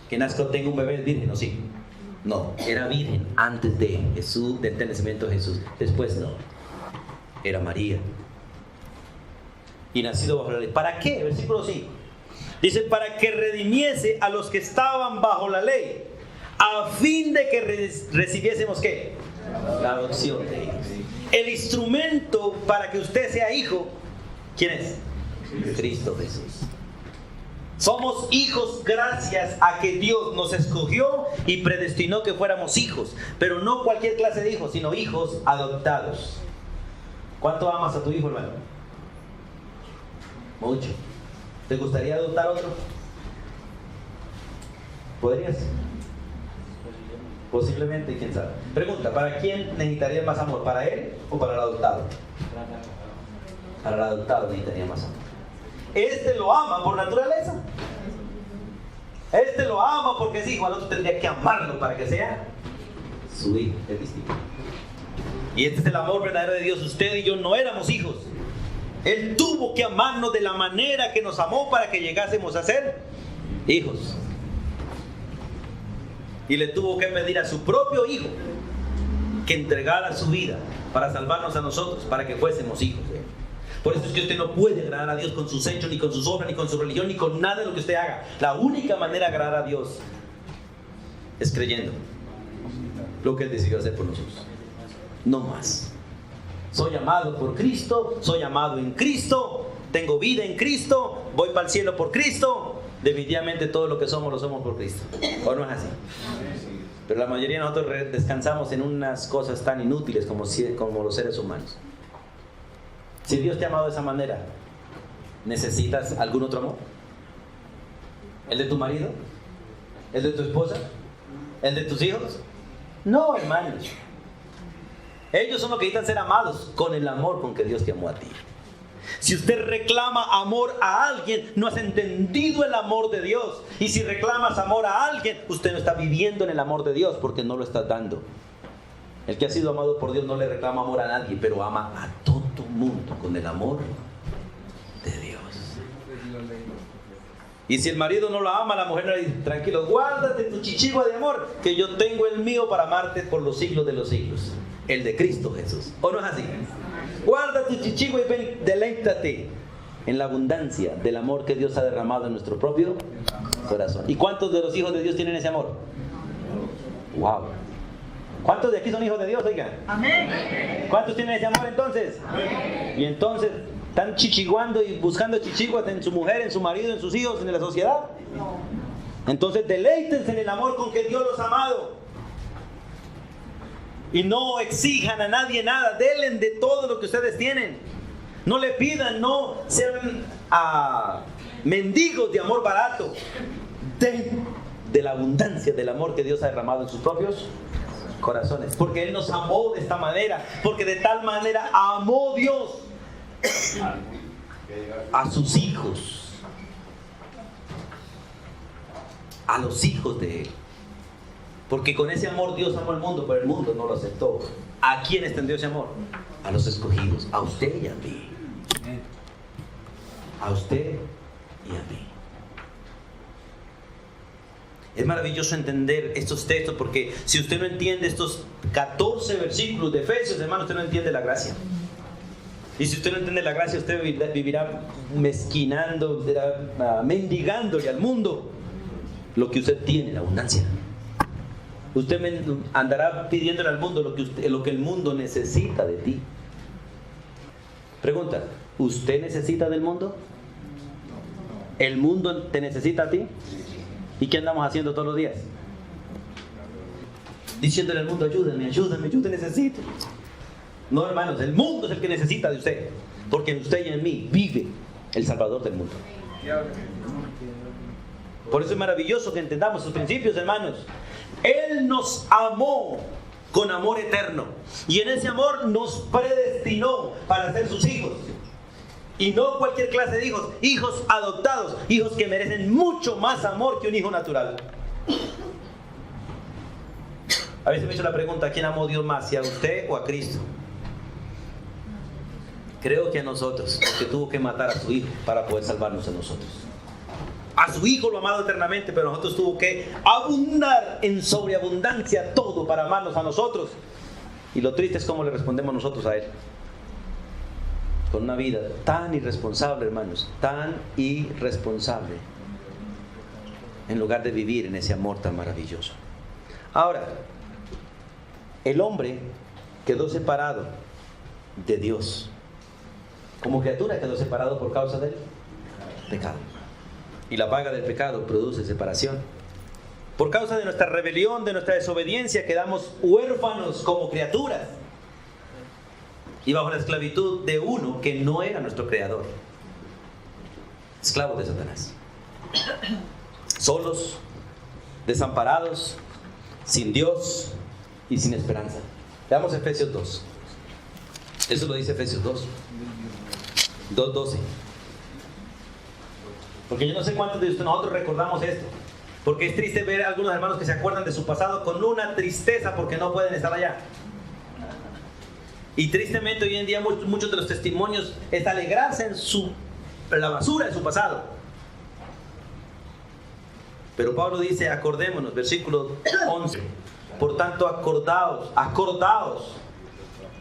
que nazca tenga un bebé es virgen, ¿o sí? No, era virgen antes de Jesús, del nacimiento de Jesús. Después no, era María. Y nacido bajo la ley. ¿Para qué? Versículo 5. Dice, para que redimiese a los que estaban bajo la ley, a fin de que recibiésemos ¿qué? La adopción de hijos. El instrumento para que usted sea hijo, ¿quién es? Cristo Jesús. Somos hijos gracias a que Dios nos escogió y predestinó que fuéramos hijos. Pero no cualquier clase de hijos, sino hijos adoptados. ¿Cuánto amas a tu hijo, hermano? Mucho. ¿Te gustaría adoptar otro? ¿Podrías? Posiblemente, quién sabe. Pregunta, ¿para quién necesitaría más amor? ¿Para él o para el adoptado? Para el adoptado necesitaría más amor. Este lo ama por naturaleza. Este lo ama porque es hijo. Al otro tendría que amarlo para que sea su hijo. Es distinto. Y este es el amor verdadero de Dios. Usted y yo no éramos hijos. Él tuvo que amarnos de la manera que nos amó para que llegásemos a ser hijos. Y le tuvo que pedir a su propio hijo que entregara su vida para salvarnos a nosotros, para que fuésemos hijos de él. Por eso es que usted no puede agradar a Dios con sus hechos, ni con sus obras, ni con su religión, ni con nada de lo que usted haga. La única manera de agradar a Dios es creyendo lo que Él decidió hacer por nosotros. No más. Soy amado por Cristo, soy amado en Cristo, tengo vida en Cristo, voy para el cielo por Cristo. Definitivamente todo lo que somos lo somos por Cristo. ¿O no es así? Pero la mayoría de nosotros descansamos en unas cosas tan inútiles como los seres humanos. Si Dios te ha amado de esa manera, ¿necesitas algún otro amor? ¿El de tu marido? ¿El de tu esposa? ¿El de tus hijos? No, hermanos. Ellos son los que necesitan ser amados con el amor con que Dios te amó a ti. Si usted reclama amor a alguien, no has entendido el amor de Dios. Y si reclamas amor a alguien, usted no está viviendo en el amor de Dios porque no lo está dando. El que ha sido amado por Dios no le reclama amor a nadie, pero ama a todo mundo con el amor de Dios. Y si el marido no la ama, la mujer le dice, tranquilo, guárdate tu chichigua de amor, que yo tengo el mío para amarte por los siglos de los siglos. El de Cristo Jesús. ¿O no es así? Guarda tu chichigua y ven, deleítate en la abundancia del amor que Dios ha derramado en nuestro propio corazón. ¿Y cuántos de los hijos de Dios tienen ese amor? ¡Wow! ¿Cuántos de aquí son hijos de Dios? Oigan. Amén. ¿Cuántos tienen ese amor entonces? Amén. Y entonces, ¿están chichiguando y buscando chichiguas en su mujer, en su marido, en sus hijos, en la sociedad? No. Entonces, deleítense en el amor con que Dios los ha amado. Y no exijan a nadie nada. Denle de todo lo que ustedes tienen. No le pidan, no sean mendigos de amor barato. Den de la abundancia del amor que Dios ha derramado en sus propios corazones, porque Él nos amó de esta manera, porque de tal manera amó Dios a sus hijos, a los hijos de Él, porque con ese amor Dios amó al mundo, pero el mundo no lo aceptó. ¿A quién extendió ese amor? A los escogidos, a usted y a mí, a usted y a mí. Es maravilloso entender estos textos, porque si usted no entiende estos 14 versículos de Efesios, hermano, usted no entiende la gracia. Y si usted no entiende la gracia, usted vivirá mezquinando, mendigándole al mundo lo que usted tiene en abundancia. Usted andará pidiéndole al mundo lo que el mundo necesita de ti. Pregunta, ¿usted necesita del mundo? ¿El mundo te necesita a ti? ¿Y qué andamos haciendo todos los días? diciéndole al mundo, ayúdame, yo te necesito. No, hermanos, el mundo es el que necesita de usted, porque en usted y en mí vive el Salvador del mundo. Por eso es maravilloso que entendamos sus principios, hermanos. Él nos amó con amor eterno, y en ese amor nos predestinó para ser sus hijos. Y no cualquier clase de hijos, hijos adoptados, hijos que merecen mucho más amor que un hijo natural. A veces me he hecho la pregunta, ¿a quién amó Dios más? ¿Si a usted o a Cristo? Creo que a nosotros, porque tuvo que matar a su hijo para poder salvarnos a nosotros. A su hijo lo ha amado eternamente, pero a nosotros tuvo que abundar en sobreabundancia todo para amarnos a nosotros. Y lo triste es cómo le respondemos nosotros a Él. Con una vida tan irresponsable, hermanos, tan irresponsable, en lugar de vivir en ese amor tan maravilloso. Ahora, el hombre quedó separado de Dios. Como criatura quedó separado por causa del pecado. Y la paga del pecado produce separación. Por causa de nuestra rebelión, de nuestra desobediencia, quedamos huérfanos como criaturas. Y bajo la esclavitud de uno que no era nuestro creador. Esclavos de Satanás. Solos, desamparados, sin Dios y sin esperanza. Veamos Efesios 2. Eso lo dice Efesios 2:12. Porque yo no sé cuántos de nosotros recordamos esto. Porque es triste ver a algunos hermanos que se acuerdan de su pasado con una tristeza porque no pueden estar allá. Y tristemente hoy en día muchos de los testimonios es alegrarse en la basura de su pasado. Pero Pablo dice, acordémonos, versículo 11. Por tanto, acordaos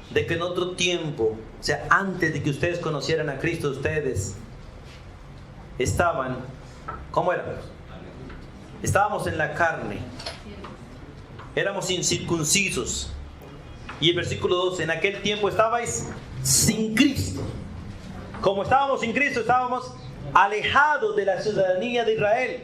de que en otro tiempo, o sea, antes de que ustedes conocieran a Cristo, ustedes estaban, ¿cómo éramos? Estábamos en la carne, éramos incircuncisos. Y el versículo 12, en aquel tiempo estabais sin Cristo. Como estábamos sin Cristo, estábamos alejados de la ciudadanía de Israel.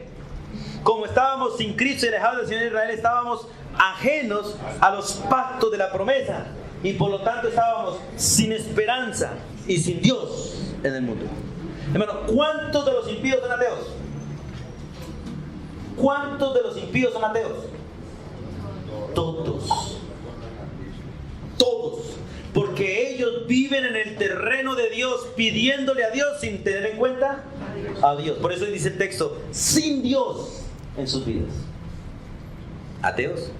Como estábamos sin Cristo y alejados de la ciudadanía de Israel, estábamos ajenos a los pactos de la promesa. Y por lo tanto estábamos sin esperanza y sin Dios en el mundo. Hermano, ¿cuántos de los impíos son ateos? ¿Cuántos de los impíos son ateos? Todos. Todos. Porque ellos viven en el terreno de Dios, pidiéndole a Dios sin tener en cuenta a Dios. Por eso dice el texto, sin Dios en sus vidas. ¿Ateos?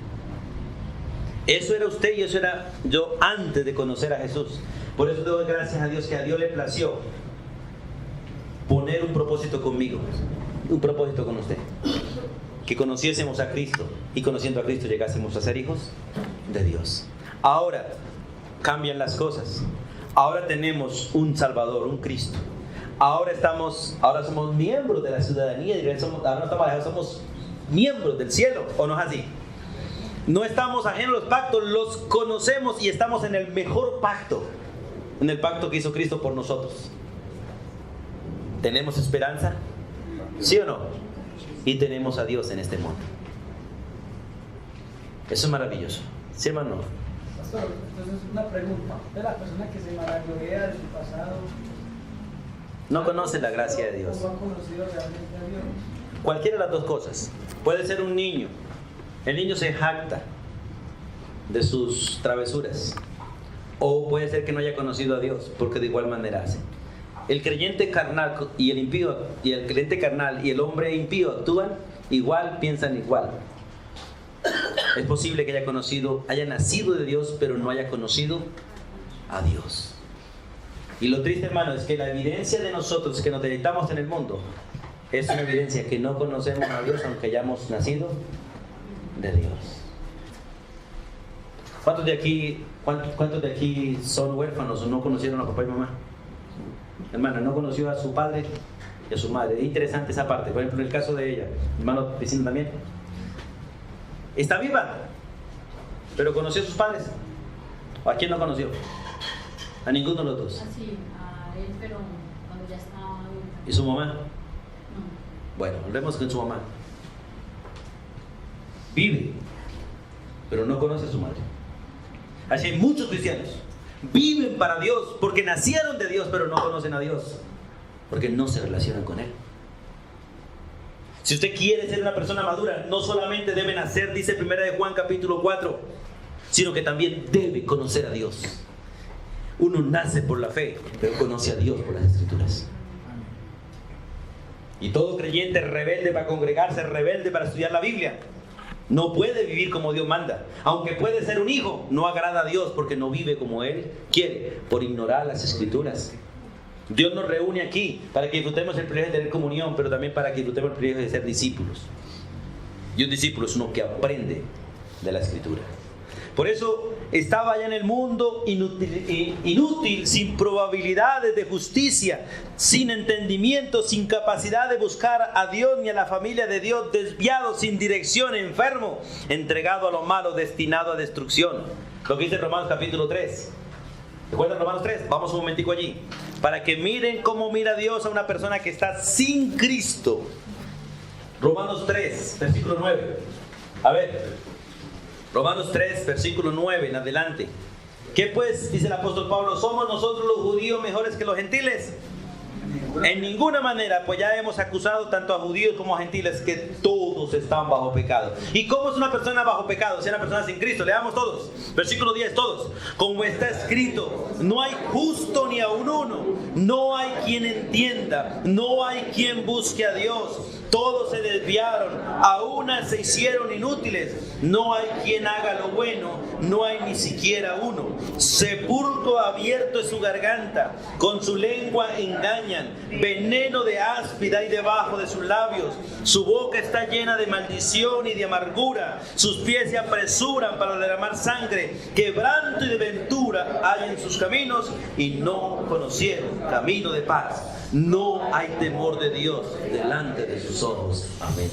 Eso era usted y eso era yo antes de conocer a Jesús. Por eso doy gracias a Dios que a Dios le plació poner un propósito conmigo, un propósito con usted. Que conociésemos a Cristo y conociendo a Cristo llegásemos a ser hijos de Dios. Ahora cambian las cosas. Ahora tenemos un Salvador, un Cristo. Ahora somos miembros de la ciudadanía. Ahora no estamos alejados, somos miembros del cielo. ¿O no es así? No estamos ajenos a los pactos, los conocemos y estamos en el mejor pacto. En el pacto que hizo Cristo por nosotros. ¿Tenemos esperanza? ¿Sí o no? Y tenemos a Dios en este mundo. Eso es maravilloso. ¿Sí, hermano? Pastor, entonces una pregunta. ¿De la persona que se vanagloria de su pasado no conoce la gracia de Dios? ¿O ha conocido realmente a Dios? Cualquiera de las dos cosas. Puede ser un niño. El niño se jacta de sus travesuras. O puede ser que no haya conocido a Dios, porque de igual manera hace. El creyente carnal y el impío, y el creyente carnal y el hombre impío actúan igual, piensan igual. Es posible que haya nacido de Dios, pero no haya conocido a Dios. Y lo triste, hermano, es que la evidencia de nosotros que nos deleitamos en el mundo es una evidencia que no conocemos a Dios, aunque hayamos nacido de Dios. ¿Cuántos de aquí son huérfanos o no conocieron a papá y mamá? Hermano, no conoció a su padre y a su madre. Es interesante esa parte. Por ejemplo, en el caso de ella, hermano vecino también. Está viva, pero conoció a sus padres. ¿O a quién no conoció? A ninguno de los dos. Así, a él, pero cuando ya estaba adulta. ¿Y su mamá? No. Bueno, volvemos con su mamá. Vive, pero no conoce a su madre. Así hay muchos cristianos. Viven para Dios porque nacieron de Dios, pero no conocen a Dios porque no se relacionan con Él. Si usted quiere ser una persona madura, no solamente debe nacer, dice 1 de Juan capítulo 4, sino que también debe conocer a Dios. Uno nace por la fe, pero conoce a Dios por las Escrituras. Y todo creyente rebelde para congregarse, rebelde para estudiar la Biblia, no puede vivir como Dios manda. Aunque puede ser un hijo, no agrada a Dios porque no vive como Él quiere, por ignorar las Escrituras. Dios nos reúne aquí para que disfrutemos el privilegio de tener comunión, pero también para que disfrutemos el privilegio de ser discípulos. Y un discípulo es uno que aprende de la Escritura. Por eso estaba allá en el mundo inútil, sin probabilidades de justicia, sin entendimiento, sin capacidad de buscar a Dios ni a la familia de Dios, desviado, sin dirección, enfermo, entregado a lo malo, destinado a destrucción. Lo que dice Romanos capítulo 3. ¿Recuerdan Romanos 3? Vamos un momentico allí. Para que miren cómo mira Dios a una persona que está sin Cristo. Romanos 3, versículo 9. A ver. Romanos 3, versículo 9 en adelante. ¿Qué pues, dice el apóstol Pablo, somos nosotros los judíos mejores que los gentiles? En ninguna manera, pues ya hemos acusado tanto a judíos como a gentiles que todos están bajo pecado. ¿Y cómo es una persona bajo pecado? Si es una persona sin Cristo, leamos todos. Versículo 10, todos. Como está escrito, no hay justo ni aun uno, no hay quien entienda, no hay quien busque a Dios. Todos se desviaron, a una se hicieron inútiles. No hay quien haga lo bueno, no hay ni siquiera uno. Sepulcro abierto es su garganta, con su lengua engañan. Veneno de áspida hay debajo de sus labios. Su boca está llena de maldición y de amargura. Sus pies se apresuran para derramar sangre. Quebranto y desventura hay en sus caminos y no conocieron camino de paz. No hay temor de Dios delante de sus ojos. Amén.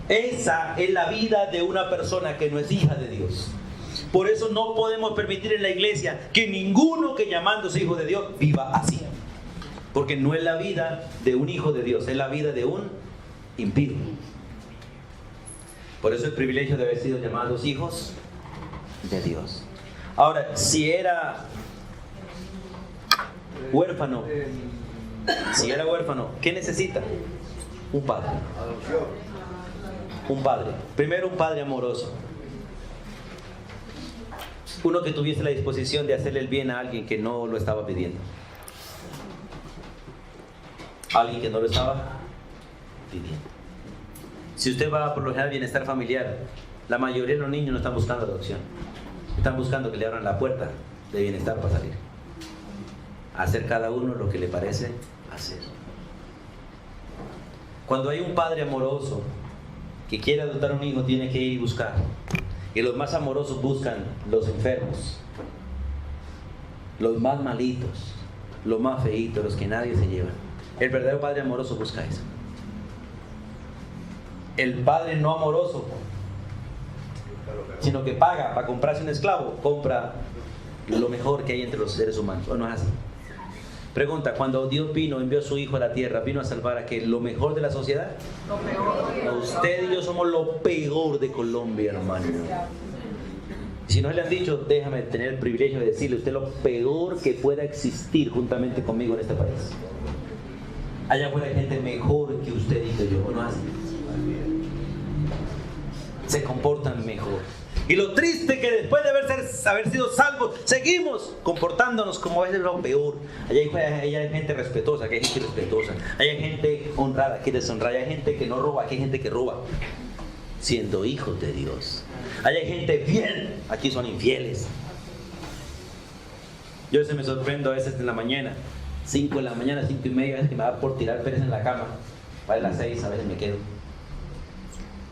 Esa es la vida de una persona que no es hija de Dios. Por eso no podemos permitir en la iglesia que ninguno que llamándose hijo de Dios viva así. Porque no es la vida de un hijo de Dios, es la vida de un impío. Por eso el privilegio de haber sido llamados hijos de Dios. Ahora, si era huérfano, ¿qué necesita? Un padre. Un padre. Primero, un padre amoroso. Uno que tuviese la disposición de hacerle el bien a alguien que no lo estaba pidiendo. Alguien que no lo estaba pidiendo. Si usted va por lo general al bienestar familiar, la mayoría de los niños no están buscando adopción. Están buscando que le abran la puerta de bienestar para salir. Hacer cada uno lo que le parece hacer. Cuando hay un padre amoroso que quiere adoptar un hijo, tiene que ir y buscar. Y los más amorosos buscan los enfermos, los más malitos, los más feitos, los que nadie se lleva. El verdadero padre amoroso busca eso. El padre no amoroso, sino que paga para comprarse un esclavo, compra lo mejor que hay entre los seres humanos. ¿O no es así? Pregunta, cuando Dios envió a su hijo a la tierra, ¿vino a salvar a qué? ¿Lo mejor de la sociedad? Lo peor. Usted y yo somos lo peor de Colombia, hermano. Si no le han dicho, déjame tener el privilegio de decirle, usted es lo peor que pueda existir juntamente conmigo en este país. Allá afuera hay gente mejor que usted y que yo, ¿o no así? Se comportan mejor. Y lo triste que después de haber sido salvos, seguimos comportándonos como es lo peor. Allá hay gente respetuosa, aquí hay gente respetuosa. Allá hay gente honrada, aquí deshonrada. Allá hay gente que no roba, aquí hay gente que roba, siendo hijos de Dios. Allá hay gente fiel, aquí son infieles. Yo a veces me sorprendo a veces en la mañana, 5 de la mañana, 5 y media, a veces que me da por tirar pereza en la cama. Para las 6 a veces me quedo.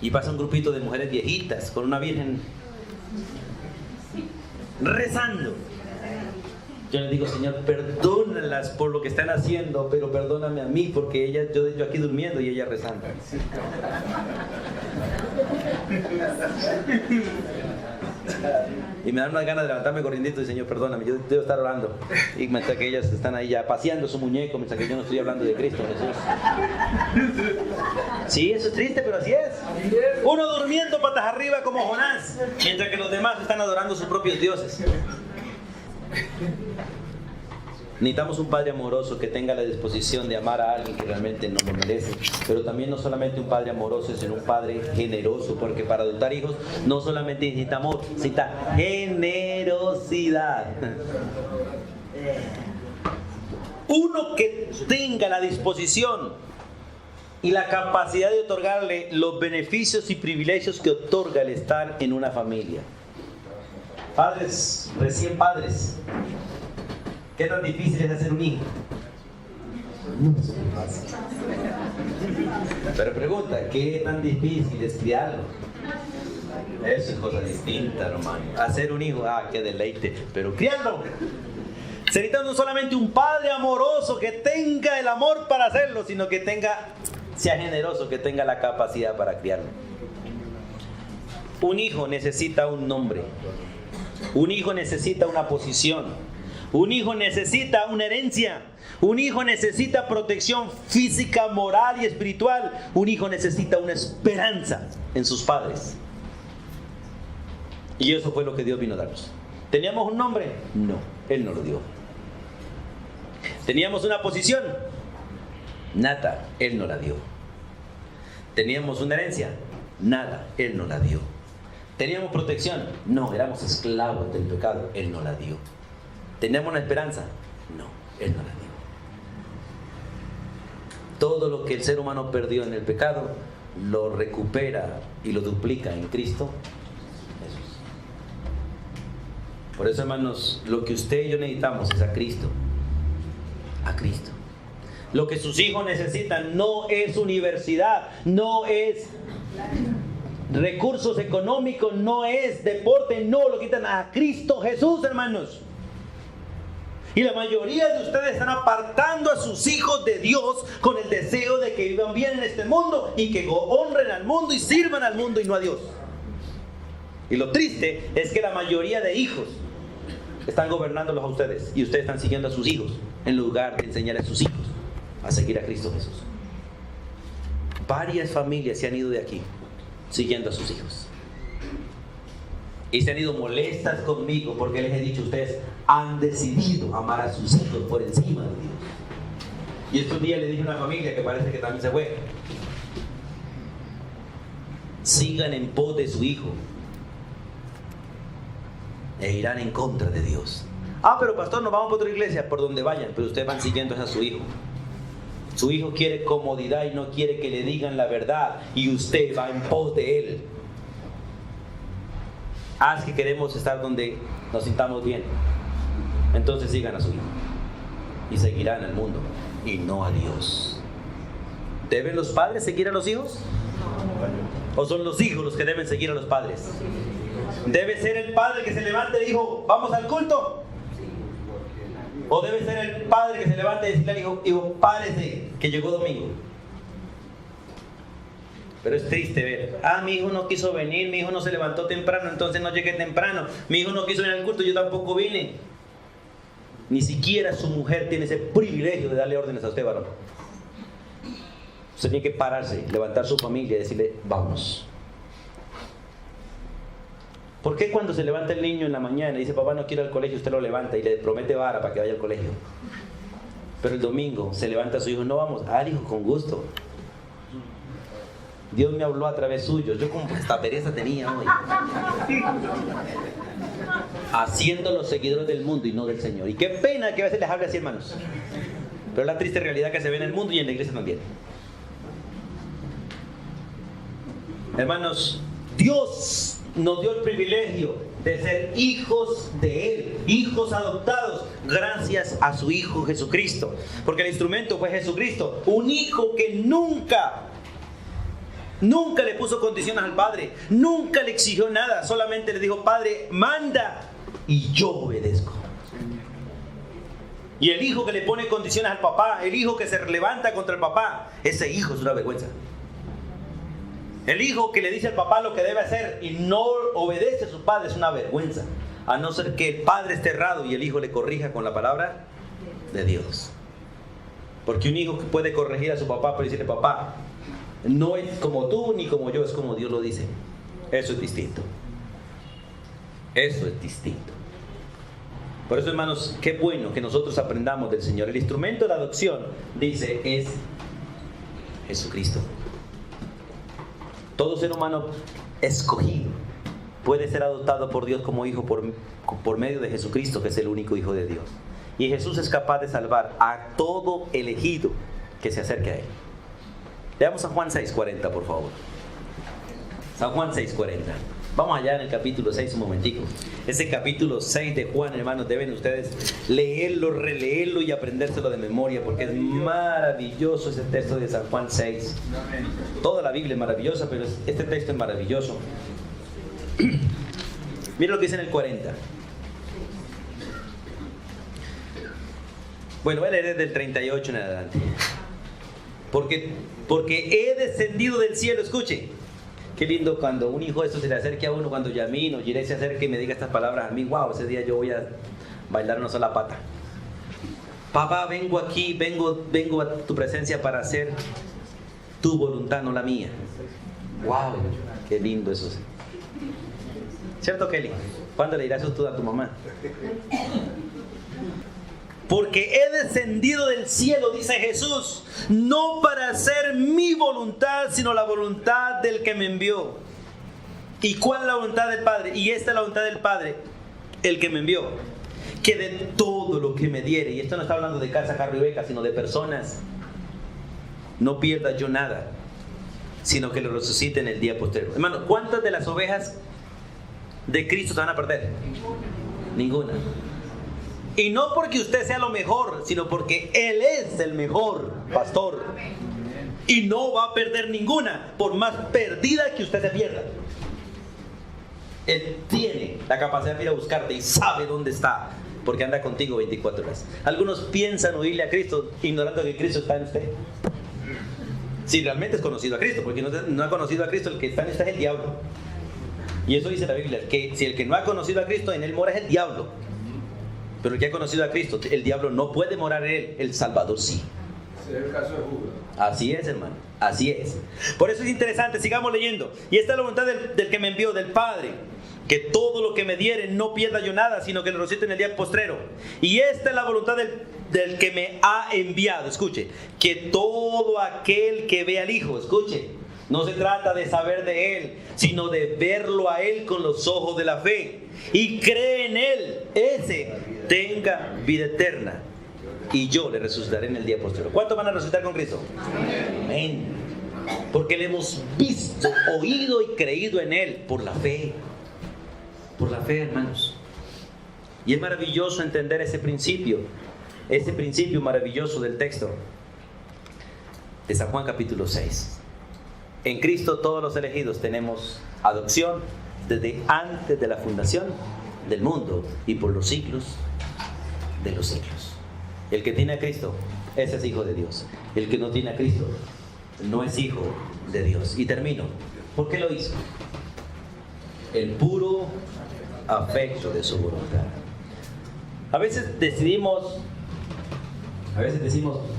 Y pasa un grupito de mujeres viejitas con una virgen rezando. Yo les digo, Señor, perdónalas por lo que están haciendo, pero perdóname a mí porque yo aquí durmiendo y ella rezando. Y me dan unas ganas de levantarme corriendo y Señor, perdóname, yo debo estar orando. Y mientras que ellas están ahí ya paseando su muñeco, mientras que yo no estoy hablando de Cristo Jesús. Sí, eso es triste, pero así es. Uno durmiendo patas arriba como Jonás, mientras que los demás están adorando a sus propios dioses. Necesitamos un padre amoroso que tenga la disposición de amar a alguien que realmente no lo merece. Pero también no solamente un padre amoroso, sino un padre generoso. Porque para adoptar hijos no solamente necesita amor, necesita generosidad. Uno que tenga la disposición y la capacidad de otorgarle los beneficios y privilegios que otorga el estar en una familia. Padres, recién padres. ¿Qué tan difícil es hacer un hijo? Pero pregunta, ¿qué tan difícil es criarlo? Eso es cosa distinta, hermano. Hacer un hijo, qué deleite. Pero criarlo. Se necesita no solamente un padre amoroso que tenga el amor para hacerlo, sino que sea generoso, que tenga la capacidad para criarlo. Un hijo necesita un nombre. Un hijo necesita una posición. Un hijo necesita una herencia. Un hijo necesita protección física, moral y espiritual. Un hijo necesita una esperanza en sus padres. Y eso fue lo que Dios vino a darnos. ¿Teníamos un nombre? No, Él no lo dio. ¿Teníamos una posición? Nada, Él no la dio. ¿Teníamos una herencia? Nada, Él no la dio. ¿Teníamos protección? No, éramos esclavos del pecado, Él no la dio. ¿Teníamos una esperanza? No, Él no la dio. Todo lo que el ser humano perdió en el pecado, lo recupera y lo duplica en Cristo Jesús. Por eso, hermanos, lo que usted y yo necesitamos es a Cristo. A Cristo. Lo que sus hijos necesitan no es universidad, no es recursos económicos, no es deporte, no, lo quitan a Cristo Jesús, hermanos. Y la mayoría de ustedes están apartando a sus hijos de Dios con el deseo de que vivan bien en este mundo y que honren al mundo y sirvan al mundo y no a Dios. Y lo triste es que la mayoría de hijos están gobernándolos a ustedes y ustedes están siguiendo a sus hijos en lugar de enseñar a sus hijos a seguir a Cristo Jesús. Varias familias se han ido de aquí siguiendo a sus hijos. Y se han ido molestas conmigo porque les he dicho, ustedes han decidido amar a sus hijos por encima de Dios. Y estos días le dije a una familia que parece que también se fue: sigan en pos de su hijo e irán en contra de Dios. Pero pastor, nos vamos para otra iglesia. Por donde vayan, pero ustedes van siguiendo a su hijo. Su hijo quiere comodidad y no quiere que le digan la verdad, y usted va en pos de él. Es que queremos estar donde nos sintamos bien. Entonces sigan a su hijo y seguirán al mundo y no a Dios. ¿Deben los padres seguir a los hijos? ¿O son los hijos los que deben seguir a los padres? ¿Debe ser el padre que se levante y dijo, vamos al culto? ¿O debe ser el padre que se levante y decirle al hijo, párese, que llegó domingo? Pero es triste ver, mi hijo no quiso venir, mi hijo no se levantó temprano, entonces no llegué temprano, mi hijo no quiso venir al culto, yo tampoco vine. Ni siquiera su mujer tiene ese privilegio de darle órdenes a usted, varón. Usted tiene que pararse, levantar su familia y decirle, vamos. ¿Por qué cuando se levanta el niño en la mañana y dice, papá no quiero ir al colegio, usted lo levanta y le promete vara para que vaya al colegio? Pero el domingo se levanta su hijo, no vamos, hijo, con gusto. Dios me habló a través suyo. Yo como esta pereza tenía hoy. Haciendo los seguidores del mundo y no del Señor. Y qué pena que a veces les hable así, hermanos. Pero es la triste realidad que se ve en el mundo y en la iglesia también. Hermanos, Dios nos dio el privilegio de ser hijos de Él, hijos adoptados, gracias a su Hijo Jesucristo. Porque el instrumento fue Jesucristo, un hijo que nunca le puso condiciones al Padre, nunca le exigió nada, solamente le dijo, Padre, manda y yo obedezco. Y el hijo que le pone condiciones al papá, el hijo que se levanta contra el papá, ese hijo es una vergüenza. El hijo que le dice al papá lo que debe hacer y no obedece a su padre es una vergüenza, a no ser que el padre esté errado y el hijo le corrija con la palabra de Dios. Porque un hijo que puede corregir a su papá, puede decirle: papá, no es como tú ni como yo, es como Dios lo dice. Eso es distinto. Eso es distinto. Por eso, hermanos, qué bueno que nosotros aprendamos del Señor. El instrumento de la adopción, dice, es Jesucristo. Todo ser humano escogido puede ser adoptado por Dios como hijo por medio de Jesucristo, que es el único Hijo de Dios. Y Jesús es capaz de salvar a todo elegido que se acerque a Él. Veamos San Juan 6:40, por favor. San Juan 6:40. Vamos allá en el capítulo 6 un momentico. Ese capítulo 6 de Juan, hermanos, deben ustedes leerlo, releerlo y aprendérselo de memoria, porque es maravilloso ese texto de San Juan 6. Toda la Biblia es maravillosa, pero este texto es maravilloso. Mira lo que dice en el 40. Bueno, voy a leer desde el 38 en adelante. Porque he descendido del cielo, escuche. Qué lindo cuando un hijo de estos se le acerque a uno, cuando Yamín o Jiré se acerque y me diga estas palabras a mí. Wow, ese día yo voy a bailar una sola pata. Papá, vengo aquí, vengo a tu presencia para hacer tu voluntad, no la mía. Wow, qué lindo eso. ¿Cierto, Kelly? ¿Cuándo le dirás eso tú a tu mamá? Porque he descendido del cielo, dice Jesús, no para hacer mi voluntad, sino la voluntad del que me envió. ¿Y cuál es la voluntad del Padre? Y esta es la voluntad del Padre, el que me envió. Que de todo lo que me diere, y esto no está hablando de casa, carro y beca, sino de personas, no pierda yo nada, sino que lo resucite en el día posterior. Hermano, ¿cuántas de las ovejas de Cristo se van a perder? Ninguna. Y no porque usted sea lo mejor, sino porque Él es el mejor pastor. Y no va a perder ninguna, por más perdida que usted se pierda. Él tiene la capacidad de ir a buscarte y sabe dónde está, porque anda contigo 24 horas. Algunos piensan oírle a Cristo, ignorando que Cristo está en usted. Si realmente es conocido a Cristo, porque no ha conocido a Cristo, el que está en usted es el diablo. Y eso dice la Biblia, que si el que no ha conocido a Cristo, en él mora es el diablo. Pero el que ha conocido a Cristo, el diablo no puede morar en él, el Salvador sí. Ese es el caso de Judas. Así es, hermano, así es. Por eso es interesante, sigamos leyendo. Y esta es la voluntad del que me envió, del Padre, que todo lo que me diere no pierda yo nada, sino que lo resucite en el día postrero. Y esta es la voluntad del que me ha enviado, escuche, que todo aquel que ve al Hijo, escuche, no se trata de saber de Él, sino de verlo a Él con los ojos de la fe y cree en Él, ese tenga vida eterna, y yo le resucitaré en el día posterior. ¿Cuántos van a resucitar con Cristo? Amén. Porque le hemos visto, oído y creído en Él por la fe. Por la fe, hermanos. Y es maravilloso entender ese principio maravilloso del texto de San Juan capítulo 6. En Cristo todos los elegidos tenemos adopción desde antes de la fundación del mundo y por los siglos de los siglos. El que tiene a Cristo, ese es hijo de Dios. El que no tiene a Cristo, no es hijo de Dios. Y termino. ¿Por qué lo hizo? El puro afecto de su voluntad. A veces decimos,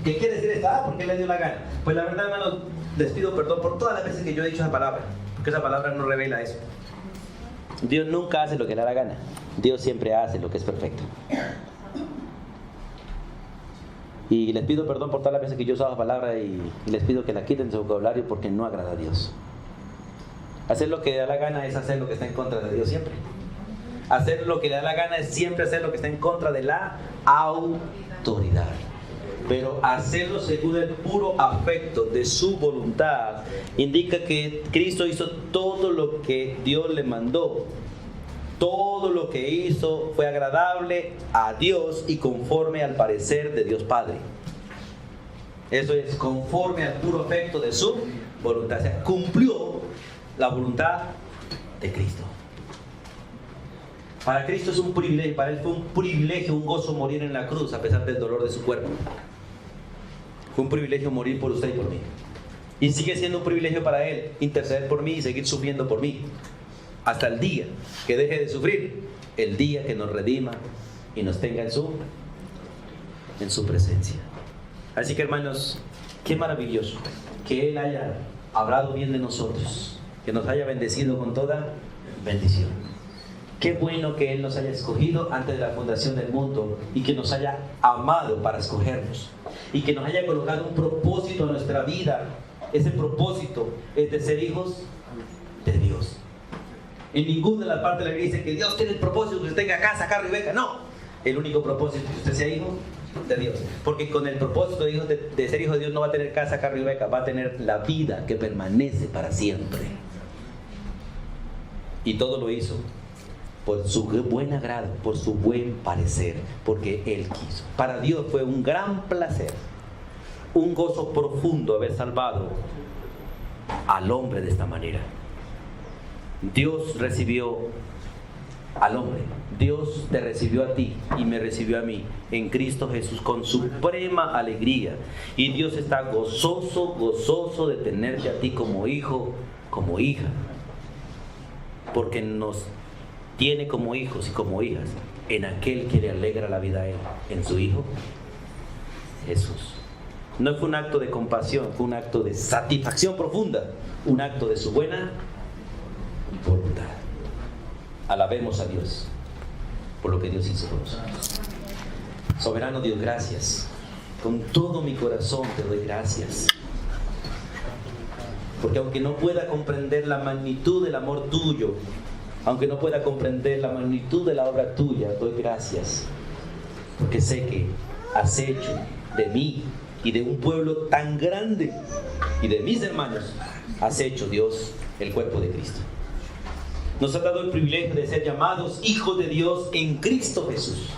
¿qué quiere decir esto? ¿Por qué le dio la gana? Pues la verdad, hermanos, les pido perdón por todas las veces que yo he dicho esa palabra, porque esa palabra no revela eso. Dios nunca hace lo que le da la gana. Dios siempre hace lo que es perfecto. Y les pido perdón por todas las veces que yo he usado la palabra y les pido que la quiten de su vocabulario porque no agrada a Dios. Hacer lo que le da la gana es hacer lo que está en contra de Dios siempre. Hacer lo que le da la gana es siempre hacer lo que está en contra de la autoridad. Pero hacerlo según el puro afecto de su voluntad indica que Cristo hizo todo lo que Dios le mandó. Todo lo que hizo fue agradable a Dios y conforme al parecer de Dios Padre. Eso es, conforme al puro afecto de su voluntad. O sea, cumplió la voluntad de Cristo. Para Cristo es un privilegio, para Él fue un privilegio, un gozo morir en la cruz a pesar del dolor de su cuerpo. Fue un privilegio morir por usted y por mí. Y sigue siendo un privilegio para Él interceder por mí y seguir sufriendo por mí. Hasta el día que deje de sufrir. El día que nos redima y nos tenga en su presencia. Así que, hermanos, qué maravilloso que Él haya hablado bien de nosotros, que nos haya bendecido con toda bendición. Qué bueno que Él nos haya escogido antes de la fundación del mundo y que nos haya amado para escogernos y que nos haya colocado un propósito en nuestra vida. Ese propósito es de ser hijos de Dios. En ninguna de las partes de la Biblia dice que Dios tiene el propósito de que usted tenga casa, carro y beca. No, el único propósito es que usted sea hijo de Dios. Porque con el propósito de ser hijo de Dios no va a tener casa, carro y beca, va a tener la vida que permanece para siempre. Y todo lo hizo por su buen agrado, por su buen parecer, porque Él quiso. Para Dios fue un gran placer, un gozo profundo haber salvado al hombre de esta manera. Dios recibió al hombre. Dios te recibió a ti y me recibió a mí en Cristo Jesús con suprema alegría. Y Dios está gozoso de tenerte a ti como hijo, como hija. Porque nos tiene como hijos y como hijas en aquel que le alegra la vida a Él, en su Hijo Jesús. No fue un acto de compasión, fue un acto de satisfacción profunda, un acto de su buena voluntad. Alabemos a Dios por lo que Dios hizo por nosotros. Soberano Dios, gracias. Con todo mi corazón te doy gracias. Porque aunque no pueda comprender la magnitud del amor tuyo, aunque no pueda comprender la magnitud de la obra tuya, doy gracias. Porque sé que has hecho de mí y de un pueblo tan grande y de mis hermanos, has hecho, Dios, el cuerpo de Cristo. Nos ha dado el privilegio de ser llamados hijos de Dios en Cristo Jesús.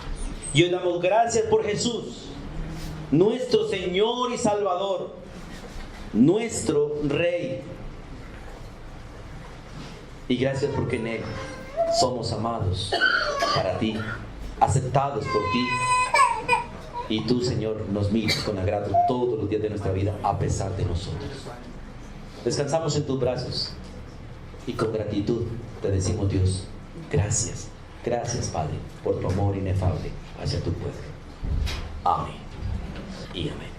Y hoy damos gracias por Jesús, nuestro Señor y Salvador, nuestro Rey. Y gracias porque en Él somos amados para ti, aceptados por ti. Y tú, Señor, nos miras con agrado todos los días de nuestra vida a pesar de nosotros. Descansamos en tus brazos y con gratitud te decimos, Dios, gracias. Gracias, Padre, por tu amor inefable hacia tu pueblo. Amén y amén.